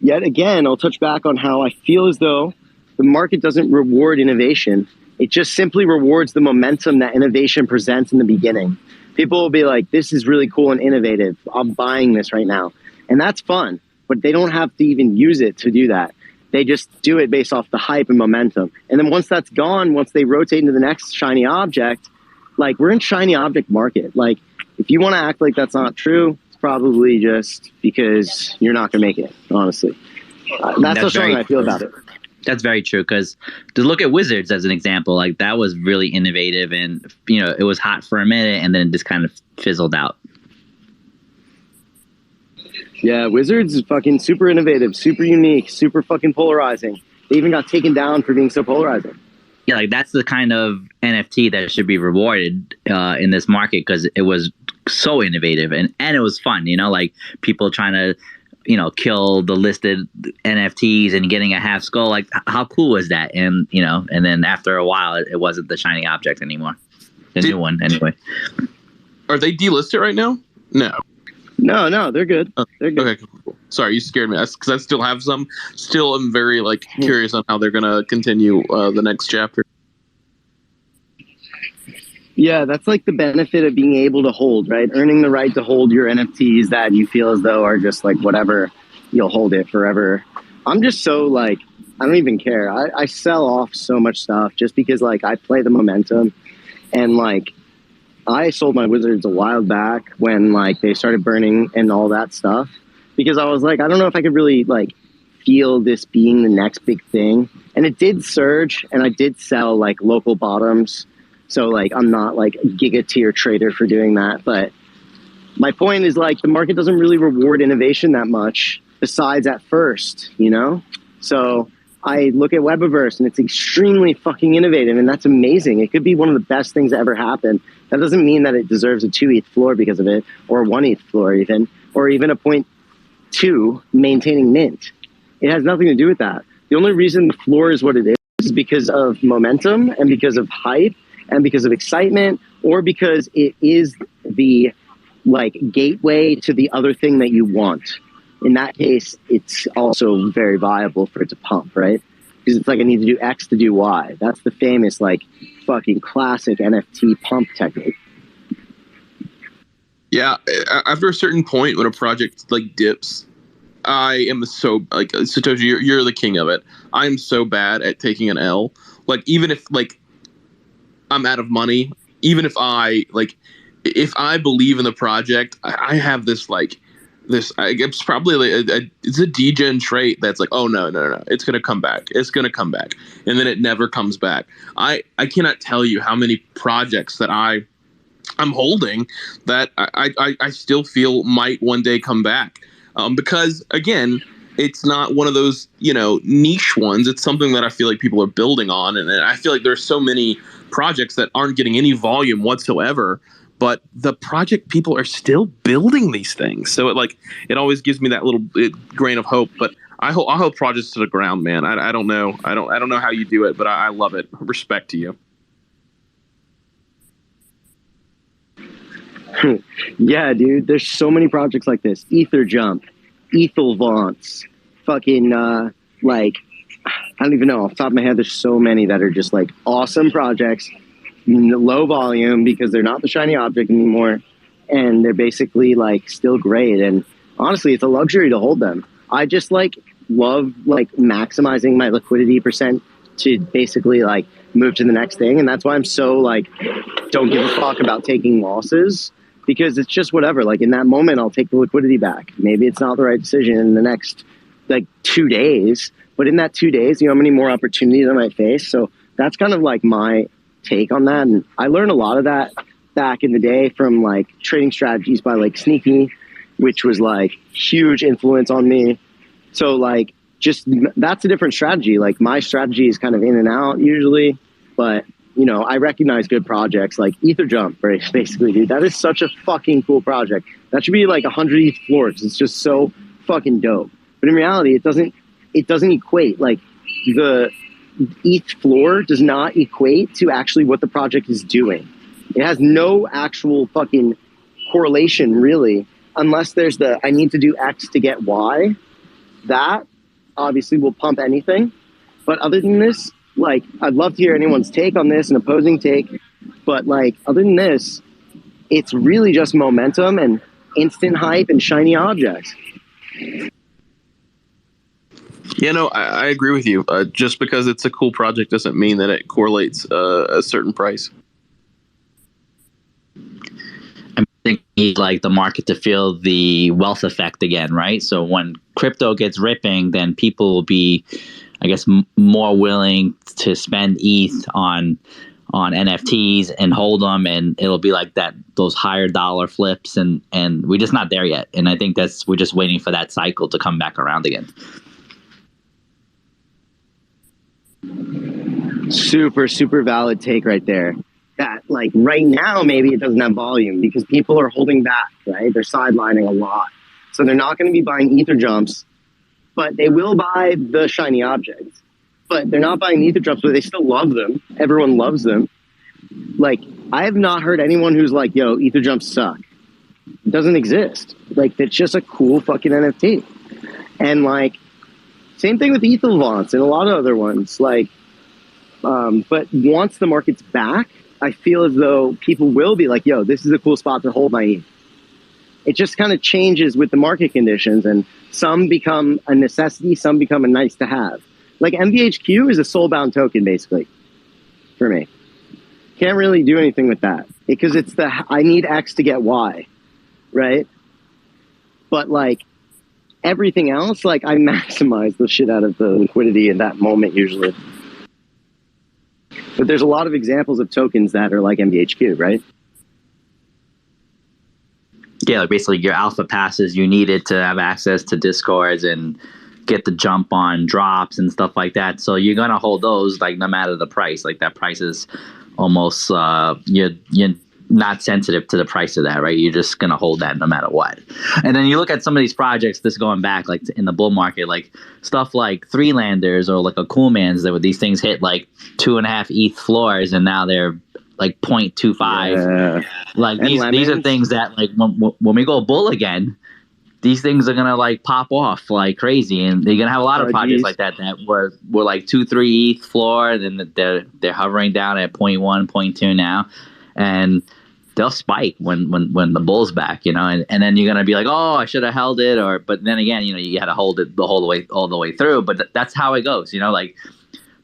Yet again, I'll touch back on how I feel as though the market doesn't reward innovation. It just simply rewards the momentum that innovation presents in the beginning. People will be like, this is really cool and innovative. I'm buying this right now. And that's fun, but they don't have to even use it to do that. They just do it based off the hype and momentum. And then once that's gone, once they rotate into the next shiny object, like, we're in shiny object market. Like, if you want to act like that's not true, it's probably just because you're not going to make it, honestly. That's how strong I feel about it. That's very true, because to look at Wizards as an example, like, that was really innovative, and it was hot for a minute and then just kind of fizzled out. Yeah, Wizards is fucking super innovative, super unique, super fucking polarizing. They even got taken down for being so polarizing. Yeah, like, that's the kind of NFT that should be rewarded in this market, because it was so innovative and it was fun, like people trying to, kill the listed NFTs and getting a half skull. Like, how cool was that? And, and then after a while, it wasn't the shiny object anymore. The new one, anyway. Are they delisted right now? No. No, they're good. They're good. Okay, cool. Sorry, you scared me. Because I still have some. Still am very curious on how they're going to continue the next chapter. Yeah, that's like the benefit of being able to hold, right? Earning the right to hold your NFTs that you feel as though are just like whatever, you'll hold it forever. I'm just so I don't even care. I sell off so much stuff just because I play the momentum. And I sold my Wizards a while back when they started burning and all that stuff, because I was like, I don't know if I could really feel this being the next big thing. And it did surge, and I did sell local bottoms. So I'm not a giga tier trader for doing that, but my point is like the market doesn't really reward innovation that much besides at first, you know? So I look at Webiverse and it's extremely fucking innovative and that's amazing. It could be one of the best things that ever happened. That doesn't mean that it deserves a 2 ETH floor because of it, or a 1 ETH floor even, or even a 0.2 maintaining mint. It has nothing to do with that. The only reason the floor is what it is because of momentum and because of hype and because of excitement, or because it is the like gateway to the other thing that you want. In that case, it's also very viable for it to pump, right? Because it's like I need to do X to do Y. That's the famous like fucking classic NFT pump technique. Yeah, after a certain point when a project like dips, I am so like Satoshi, you're the king of it. I am so bad at taking an L. Like even if like I'm out of money, even if I like if I believe in the project, I have this like this. It's probably like it's a degen trait that's like, oh no, it's gonna come back. It's gonna come back, and then it never comes back. I cannot tell you how many projects that I'm holding that I still feel might one day come back. Because again, it's not one of those, you know, niche ones. It's something that I feel like people are building on. And I feel like there's so many projects that aren't getting any volume whatsoever, but the project people are still building these things. So it always gives me that little grain of hope, but I hold projects to the ground, man. I don't know. I don't know how you do it, but I love it. Respect to you. Yeah, dude, there's so many projects like this. Etherjump, Ethelvance, fucking like I don't even know off the top of my head. There's so many that are just like awesome projects, low volume because they're not the shiny object anymore, and they're basically like still great. And honestly, it's a luxury to hold them. I just like love like maximizing my liquidity percent to basically like move to the next thing, and that's why I'm so like don't give a fuck about taking losses. Because it's just whatever. Like in that moment, I'll take the liquidity back. Maybe it's not the right decision in the next like 2 days, but in that 2 days, you know how many more opportunities I might face. So that's kind of like my take on that. And I learned a lot of that back in the day from like trading strategies by like Sneaky, which was like huge influence on me. So like just that's a different strategy. Like my strategy is kind of in and out usually, but you know, I recognize good projects like Etherjump, right? Basically, dude, that is such a fucking cool project. That should be like 100 ETH floors. It's just so fucking dope. But in reality, it doesn't equate. Like the ETH floor does not equate to actually what the project is doing. It has no actual fucking correlation really, unless there's the I need to do X to get Y. That obviously will pump anything. But other than this, like, I'd love to hear anyone's take on this, an opposing take. But, like, other than this, it's really just momentum and instant hype and shiny objects. Yeah, no, I agree with you. Just because it's a cool project doesn't mean that it correlates a certain price. I think you need like the market to feel the wealth effect again, right? So when crypto gets ripping, then people will be, I guess, more willing to spend ETH on NFTs and hold them, and it'll be like that, those higher dollar flips, and we're just not there yet. And I think we're just waiting for that cycle to come back around again. Super, super valid take right there. That like right now, maybe it doesn't have volume because people are holding back, right? They're sidelining a lot. So they're not going to be buying Etherjumps, but they will buy the shiny objects. But they're not buying Etherjumps, but they still love them. Everyone loves them. Like, I have not heard anyone who's like, yo, Etherjumps suck. It doesn't exist. Like, it's just a cool fucking NFT. And like, same thing with Ethelvance and a lot of other ones. Like, but once the market's back, I feel as though people will be like, yo, this is a cool spot to hold my ETH. It just kind of changes with the market conditions, and some become a necessity, some become a nice to have. Like MVHQ is a soul-bound token, basically, for me. Can't really do anything with that because it's the I need X to get Y, right? But like everything else, like I maximize the shit out of the liquidity in that moment usually. But there's a lot of examples of tokens that are like MVHQ, right? Yeah, like basically your alpha passes you needed to have access to Discords and get the jump on drops and stuff like that. So you're gonna hold those like no matter the price. Like that price is almost you're not sensitive to the price of that, right? You're just gonna hold that no matter what. And then you look at some of these projects, this going back like in the bull market, like stuff like Threelanders or like a Cool Man's, that these things hit like 2.5 ETH floors, and now they're like 0.25. Yeah. Like And these are things that like when we go bull again, these things are gonna like pop off like crazy, and they're gonna have a lot of projects like that were like 2-3 ETH floor, and then they're hovering down at 0.1, 0.2 now, and they'll spike when the bull's back, you know, and then you're gonna be like, oh, I should have held it, but then again, you know, you had to hold it all the way through. But that's how it goes, you know, like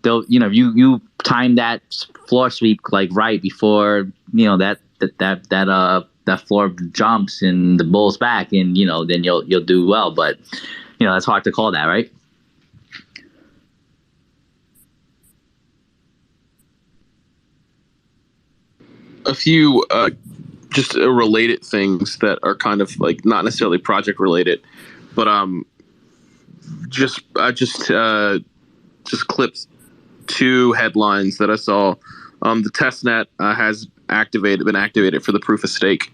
they'll, you know, you time that floor sweep like right before, you know, that floor jumps and the bull's back, and you know, then you'll do well. But you know, that's hard to call that, right? A few just related things that are kind of like not necessarily project related, but I just clipped 2 headlines that I saw. The testnet has been activated for the proof of stake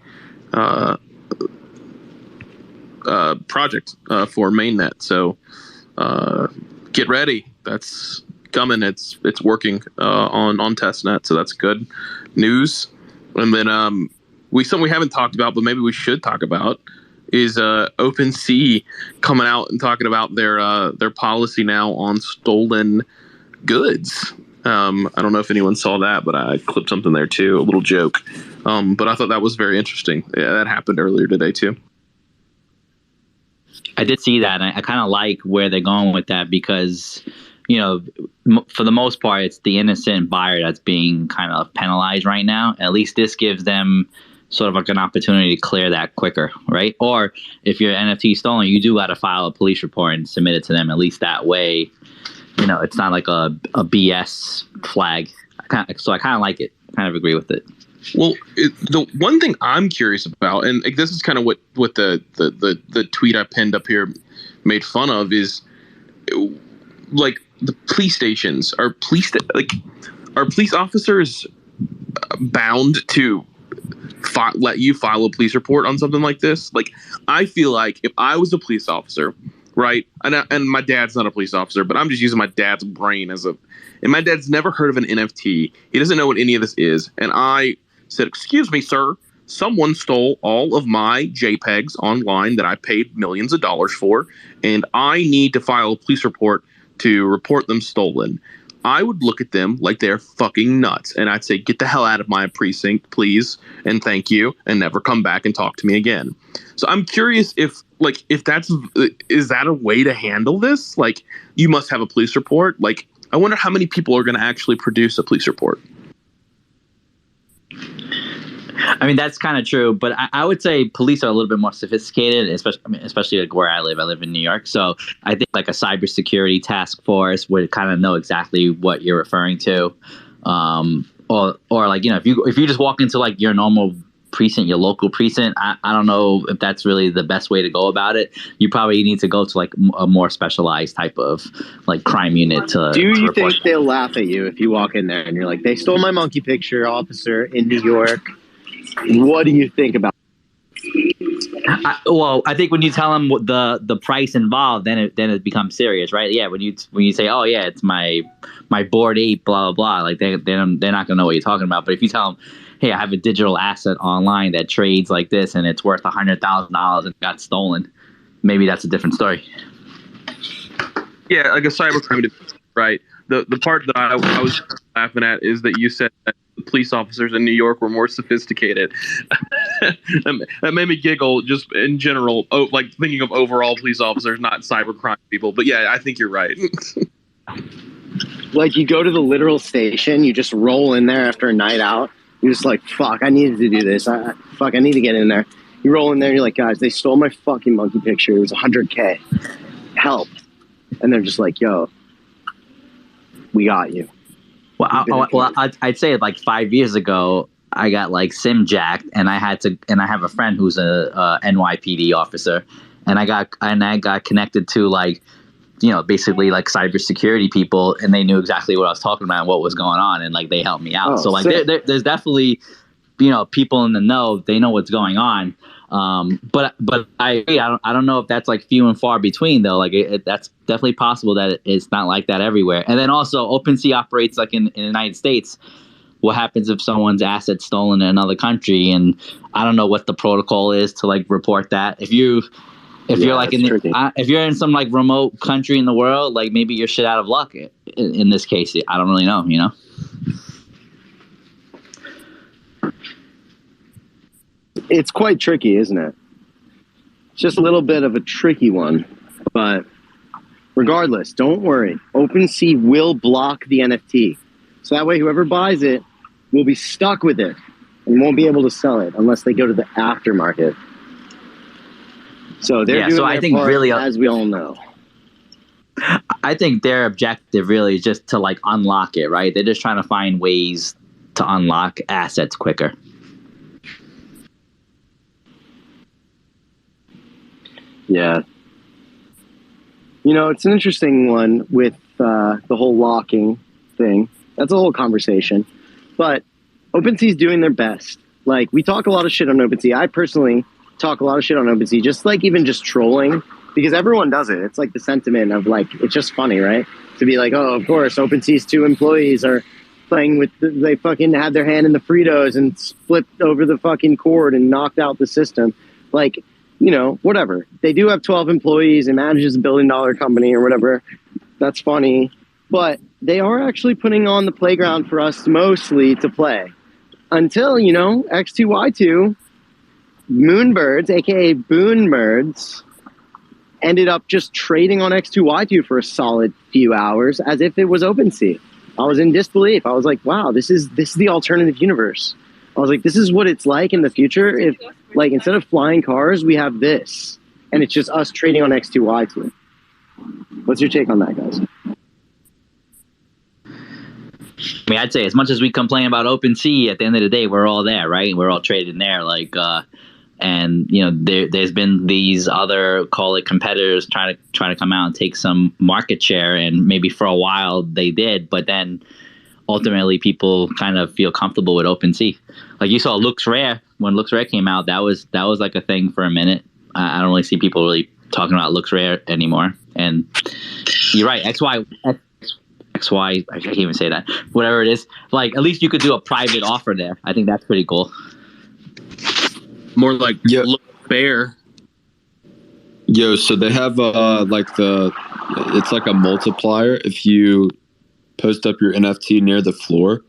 project for mainnet. So get ready. That's coming. It's working on testnet. So that's good news. And then something we haven't talked about, but maybe we should talk about, is OpenSea coming out and talking about their policy now on stolen goods. I don't know if anyone saw that, but I clipped something there too, a little joke. But I thought that was very interesting. Yeah, that happened earlier today too. I did see that, and I kind of like where they're going with that, because, you know, for the most part, it's the innocent buyer that's being kind of penalized right now. At least this gives them sort of like an opportunity to clear that quicker, right? Or if your NFT stolen, you do got to file a police report and submit it to them. At least that way, you know, it's not like a BS flag. So I kind of like it. I kind of agree with it. Well, the one thing I'm curious about, and this is kind of what the tweet I pinned up here made fun of, is like the police stations. Are police officers bound to let you file a police report on something like this? Like, I feel like if I was a police officer, right, and my dad's not a police officer, but I'm just using my dad's brain and my dad's never heard of an NFT. He doesn't know what any of this is, and I said, "Excuse me, sir, someone stole all of my JPEGs online that I paid millions of dollars for, and I need to file a police report to report them stolen." I would look at them like they're fucking nuts, and I'd say, "Get the hell out of my precinct, please, and thank you, and never come back and talk to me again." So I'm curious if is that a way to handle this? Like, you must have a police report. Like, I wonder how many people are going to actually produce a police report. I mean, that's kind of true, but I would say police are a little bit more sophisticated, especially like where I live. I live in New York, so I think like a cybersecurity task force would kind of know exactly what you're referring to, or like, you know, if you just walk into like your normal precinct, your local precinct, I don't know if that's really the best way to go about it. You probably need to go to like a more specialized type of like crime unit to. Do you report. think they'll laugh at you if you walk in there and you're like, "They stole my monkey picture, officer in New York"? What do you think about I think when you tell them what the price involved, then it becomes serious, right? Yeah, when you say, "Oh yeah, it's my Bored Ape, blah blah blah," like they're not gonna know what you're talking about. But if you tell them, "Hey, I have a digital asset online that trades like this, and it's worth $100,000 and got stolen," maybe that's a different story. Yeah, like a cybercrime defense, right? The part that I was laughing at is that you said that the police officers in New York were more sophisticated. That made me giggle just in general, like thinking of overall police officers, not cybercrime people. But yeah, I think you're right. Like, you go to the literal station, you just roll in there after a night out. You're just like, "Fuck, I needed to do this. I need to get in there." You roll in there, you're like, "Guys, they stole my fucking monkey picture. It was $100K. Help." And they're just like, "Yo, we got you." Well, I'd say like 5 years ago, I got like sim jacked, and I have a friend who's a NYPD officer, and I got connected to like, basically like cybersecurity people, and they knew exactly what I was talking about and what was going on, and like they helped me out. So like there's definitely, people in the know, they know what's going on. But I agree. I don't know if that's like few and far between though. Like that's definitely possible that it's not like that everywhere. And then also OpenSea operates like in the United States. What happens if someone's assets stolen in another country? And I don't know what the protocol is to like report that. If you're like if you're in some like remote country in the world, like maybe you're shit out of luck. In this case, I don't really know. It's quite tricky, isn't it? It's just a little bit of a tricky one. But regardless, don't worry. OpenSea will block the NFT. So that way, whoever buys it will be stuck with it and won't be able to sell it unless they go to the aftermarket. So they're doing their part, really, as we all know. I think their objective really is just to like unlock it, right? They're just trying to find ways to unlock assets quicker. Yeah. It's an interesting one with the whole locking thing. That's a whole conversation. But OpenSea's doing their best. Like, we talk a lot of shit on OpenSea. I personally talk a lot of shit on OpenSea, just like even just trolling, because everyone does it. It's like the sentiment of like, it's just funny, right? To be like, oh, of course, OpenSea's 2 employees are playing with, they fucking had their hand in the Fritos and flipped over the fucking cord and knocked out the system. Like, whatever. They do have 12 employees and manages $1 billion company or whatever. That's funny. But they are actually putting on the playground for us mostly to play. Until, X2Y2, Moonbirds, aka Boonbirds, ended up just trading on X2Y2 for a solid few hours as if it was OpenSea. I was in disbelief. I was like, wow, this is the alternative universe. I was like, this is what it's like in the future if, like, instead of flying cars, we have this. And it's just us trading on X2Y2. What's your take on that, guys? I mean, I'd say as much as we complain about OpenSea, at the end of the day, we're all there, right? We're all trading there. Like, and, there's been these other, call it competitors, trying to come out and take some market share. And maybe for a while they did, but then ultimately people kind of feel comfortable with OpenSea. Like you saw LooksRare, when LooksRare came out, that was like a thing for a minute. I don't really see people really talking about LooksRare anymore. And you're right, XY, I can't even say that. Whatever it is, like at least you could do a private offer there. I think that's pretty cool. More like Bear. So they have it's like a multiplier if you post up your NFT near the floor,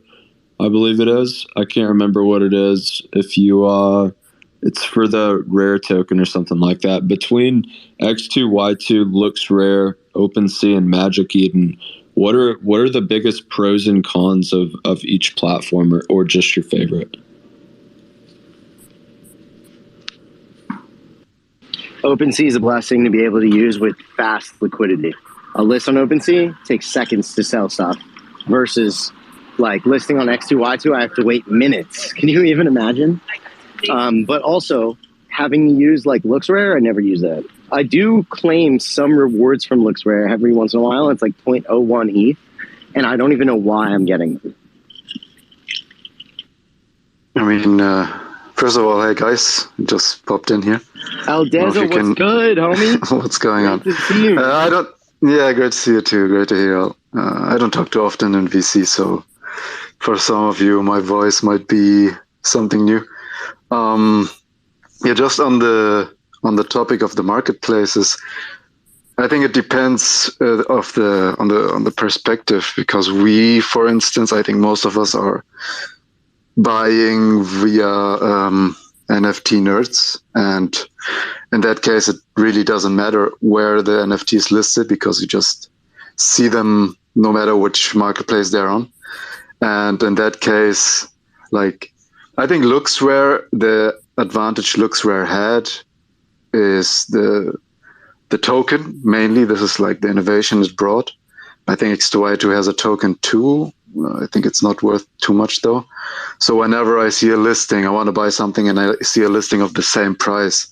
I believe it is. I can't remember what it is. If you, it's for the rare token or something like that. Between X2Y2, LooksRare, OpenSea, and Magic Eden, what are the biggest pros and cons of each platform, or just your favorite? OpenSea is a blessing to be able to use with fast liquidity. A list on OpenSea takes seconds to sell stuff versus like listing on X2Y2, I have to wait minutes. Can you even imagine? But also having to use like LooksRare, I never use that. I do claim some rewards from LooksRare every once in a while. It's like 0.01 ETH, and I don't even know why I'm getting them. I mean, first of all, hey guys, just popped in here. Aldeza, what's good, homie? What's going on? Great to see you. Yeah, great to see you too. Great to hear you. I don't talk too often in VC, so for some of you, my voice might be something new. Just on the topic of the marketplaces, I think it depends on the perspective, because we, for instance, I think most of us are buying via NFT nerds, and in that case, it really doesn't matter where the NFT is listed, because you just see them no matter which marketplace they're on. And in that case, like, I think LooksRare, the advantage LooksRare had is the token mainly. This is like the innovation is brought. I think X2Y2 has a token too, I think it's not worth too much though. So whenever I see a listing, I want to buy something, and I see a listing of the same price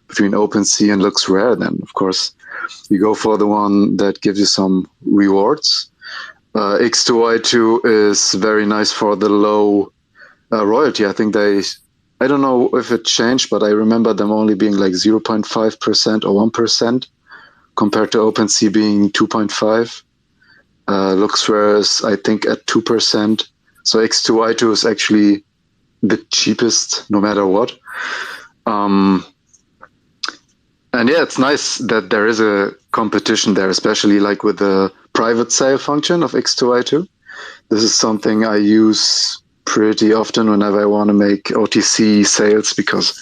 between OpenSea and LooksRare, then of course you go for the one that gives you some rewards. X2Y2 is very nice for the low royalty. I think I don't know if it changed, but I remember them only being like 0.5% or 1% compared to OpenSea being 2.5. LooksRare is, I think, at 2%. So X2Y2 is actually the cheapest no matter what. And yeah, it's nice that there is a competition there, especially like with the private sale function of X2Y2. This is something I use pretty often whenever I want to make OTC sales, because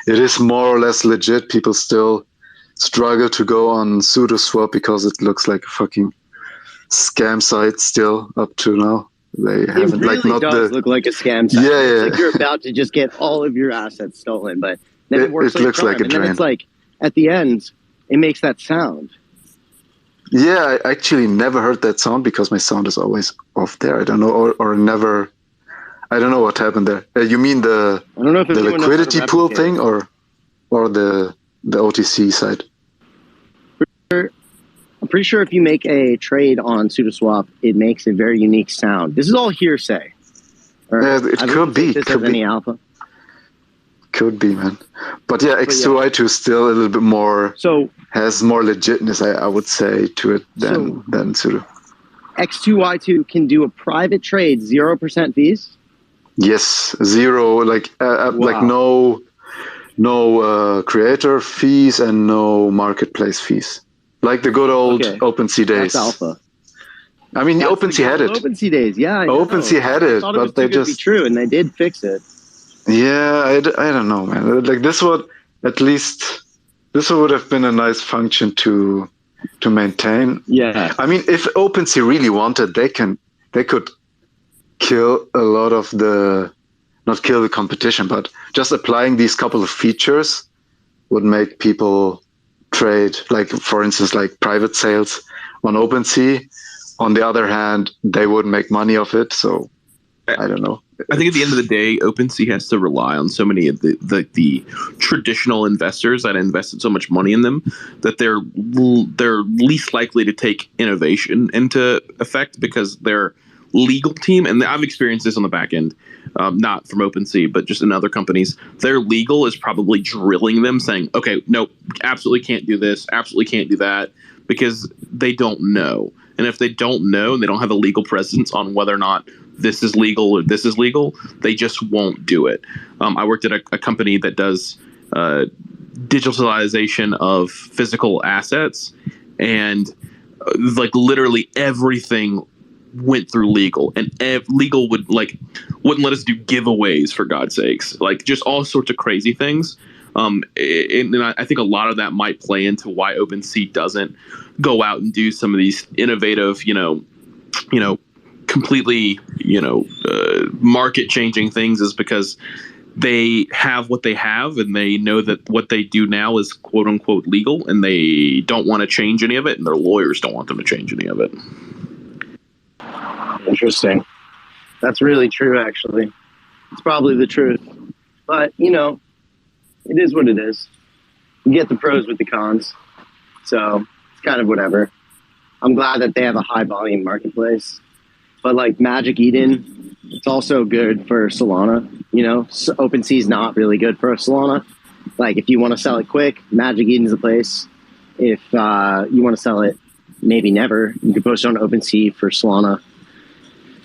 it is more or less legit. People still struggle to go on SudoSwap because it looks like a fucking scam site still up to now. They haven't really like not does the look like a scam site. Yeah, yeah. It's like you're about to just get all of your assets stolen, but then it works it looks like a and then drain. it's like at the end it makes that sound. Yeah, I actually never heard that sound because my sound is always off there. I don't know, or never. I don't know what happened there. You mean the I don't know if the anyone knows how to liquidity pool replicate thing, or the OTC side? I'm pretty sure if you make a trade on SudoSwap, it makes a very unique sound. This is all hearsay. It could be. This Could as any be. alpha. Could be, man. But yeah, X2Y2 is still a little bit more, So has more legitness, I would say, to it than Sudo. X2Y2 can do a private trade, 0% fees. Yes, zero, like no creator fees and no marketplace fees, like the good old OpenSea days. That's alpha. I mean, That's OpenSea had it. OpenSea days, yeah. I know. OpenSea had it, I thought but it was they too good to be true, and they did fix it. Yeah, I don't know, man. Like this would have been a nice function to maintain. Yeah. I mean, if OpenSea really wanted, they could kill a lot of not kill the competition, but just applying these couple of features would make people trade, like for instance, like private sales on OpenSea. On the other hand, they wouldn't make money off it, so I don't know. I think at the end of the day, OpenSea has to rely on so many of the traditional investors that invested so much money in them that they're least likely to take innovation into effect, because their legal team, and I've experienced this on the back end, not from OpenSea, but just in other companies, their legal is probably drilling them saying, okay, nope, absolutely can't do this, absolutely can't do that, because they don't know. And if they don't know and they don't have a legal presence on whether or not this is legal or this is legal, they just won't do it. I worked at a company that does digitalization of physical assets, and like literally everything went through legal, and legal wouldn't let us do giveaways, for God's sakes, like just all sorts of crazy things. And I think a lot of that might play into why OpenSea doesn't go out and do some of these innovative, completely, market changing things, is because they have what they have, and they know that what they do now is quote unquote legal, and they don't want to change any of it, and their lawyers don't want them to change any of it. Interesting. That's really true, actually. It's probably the truth. But, it is what it is. You get the pros with the cons. So it's kind of whatever. I'm glad that they have a high volume marketplace. But like Magic Eden, it's also good for Solana. So OpenSea is not really good for Solana. Like if you want to sell it quick, Magic Eden's the place. If you want to sell it maybe never, you can post it on OpenSea for Solana.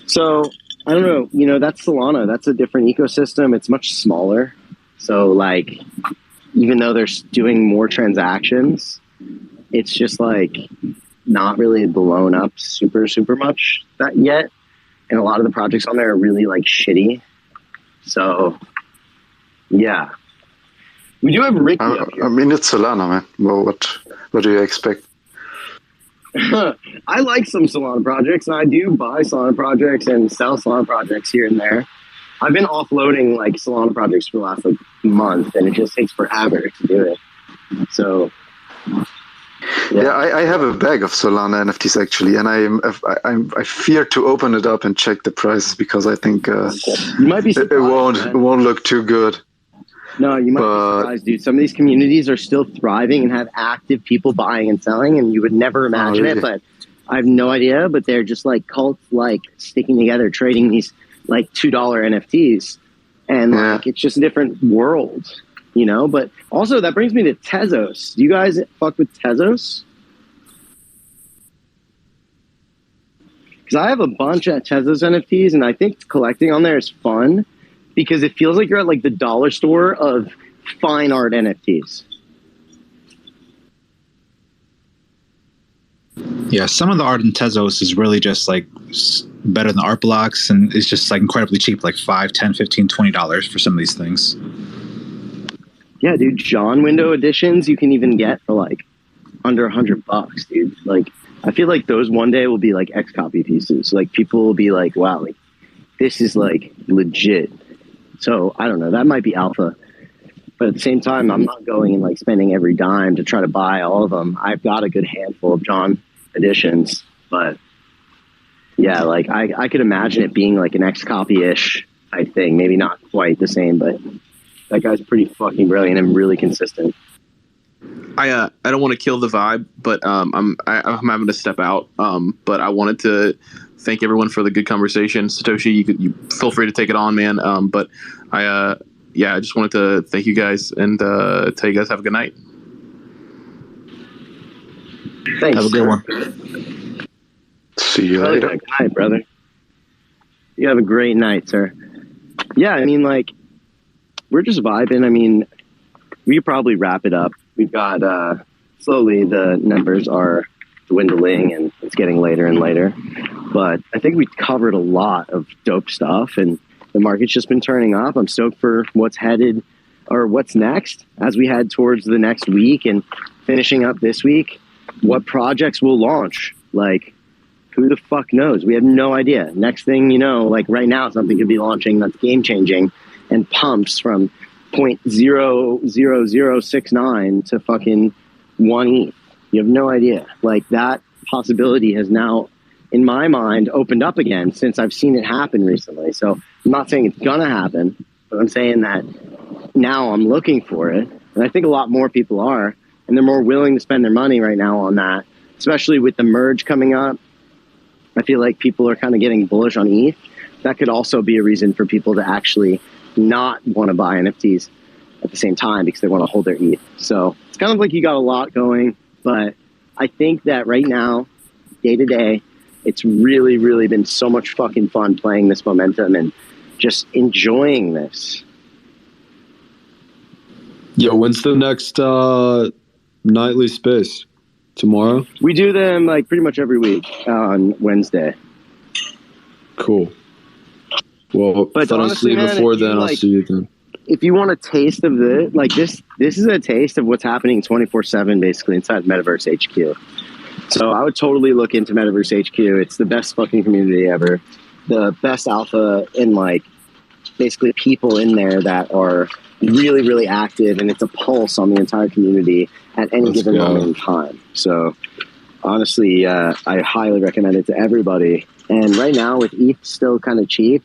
So I don't know, that's Solana. That's a different ecosystem. It's much smaller. So like, even though they're doing more transactions, it's just like not really blown up super, super much that yet. And a lot of the projects on there are really like shitty. So yeah, we do have Ricky up here. I mean, it's Solana, man. Well, what do you expect? I like some Solana projects, and I do buy Solana projects and sell Solana projects here and there. I've been offloading like Solana projects for the last month, and it just takes forever to do it. So Yeah, I have a bag of Solana NFTs actually, and I fear to open it up and check the prices because I think You might be it surprised, man. won't look too good. No, you might be surprised, dude. Some of these communities are still thriving and have active people buying and selling, and you would never imagine really? it. But I have no idea. But they're just like cults, like sticking together, trading these like $2 NFTs, and like it's just a different world, you know. But also that brings me to Tezos. Do you guys fuck with Tezos? Because I have a bunch of Tezos NFTs, and I think collecting on there is fun because it feels like you're at like the dollar store of fine art NFTs. Yeah, some of the art in Tezos is really just like better than art blocks, and it's just like incredibly cheap, like $5, $10, $15, $20 for some of these things. Yeah, dude, John window editions you can even get for like under $100, dude. Like, I feel like those one day will be like X copy pieces. Like, people will be like, wow, like this is like legit. So I don't know, that might be alpha. But at the same time, I'm not going and like spending every dime to try to buy all of them. I've got a good handful of John editions, but yeah, like I could imagine it being like an X copy-ish type thing. Maybe not quite the same, but that guy's pretty fucking brilliant and really consistent. I don't want to kill the vibe, but I'm having to step out. But I wanted to thank everyone for the good conversation. Satoshi, you feel free to take it on, man. But I just wanted to thank you guys and tell you guys have a good night. Thanks. Have a good one. See you later. Good night, brother. You have a great night, sir. Yeah, I mean, like, we're just vibing. I mean, we could probably wrap it up. We've got slowly the numbers are dwindling and it's getting later and later. But I think we covered a lot of dope stuff and the market's just been turning up. I'm stoked for what's headed or what's next as we head towards the next week and finishing up this week. What projects will launch? Like, who the fuck knows? We have no idea. Next thing you know, like right now, something could be launching that's game changing and pumps from 0.00069 to fucking 1 ETH. You have no idea. Like, that possibility has now, in my mind, opened up again since I've seen it happen recently. So I'm not saying it's gonna happen, but I'm saying that now I'm looking for it. And I think a lot more people are, and they're more willing to spend their money right now on that, especially with the merge coming up. I feel like people are kind of getting bullish on ETH. That could also be a reason for people to actually not want to buy NFTs at the same time because they want to hold their ETH. So it's kind of like you got a lot going, but I think that right now, day to day, it's really, really been so much fucking fun playing this momentum and just enjoying this. Yo, when's the next nightly space? Tomorrow? We do them like pretty much every week on Wednesday. Cool. Well, But if I don't honestly, see you man, before if you, then, I'll like- see you then. If you want a taste of this is a taste of what's happening 24/7 basically inside Metaverse HQ. So I would totally look into Metaverse HQ. It's the best fucking community ever. The best alpha and like basically people in there that are really, really active, and it's a pulse on the entire community at any Let's given go. moment in time. So honestly, I highly recommend it to everybody. And right now with ETH still kind of cheap,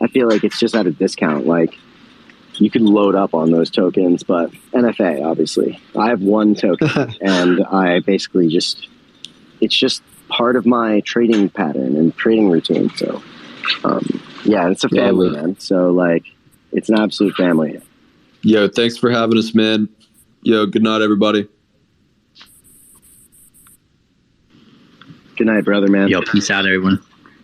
I feel like it's just at a discount. Like, you can load up on those tokens, but NFA, obviously. I have one token, and I basically it's just part of my trading pattern and trading routine. So, yeah, it's a family, man. So, like, it's an absolute family. Yo, thanks for having us, man. Yo, good night, everybody. Good night, brother, man. Yo, peace out, everyone.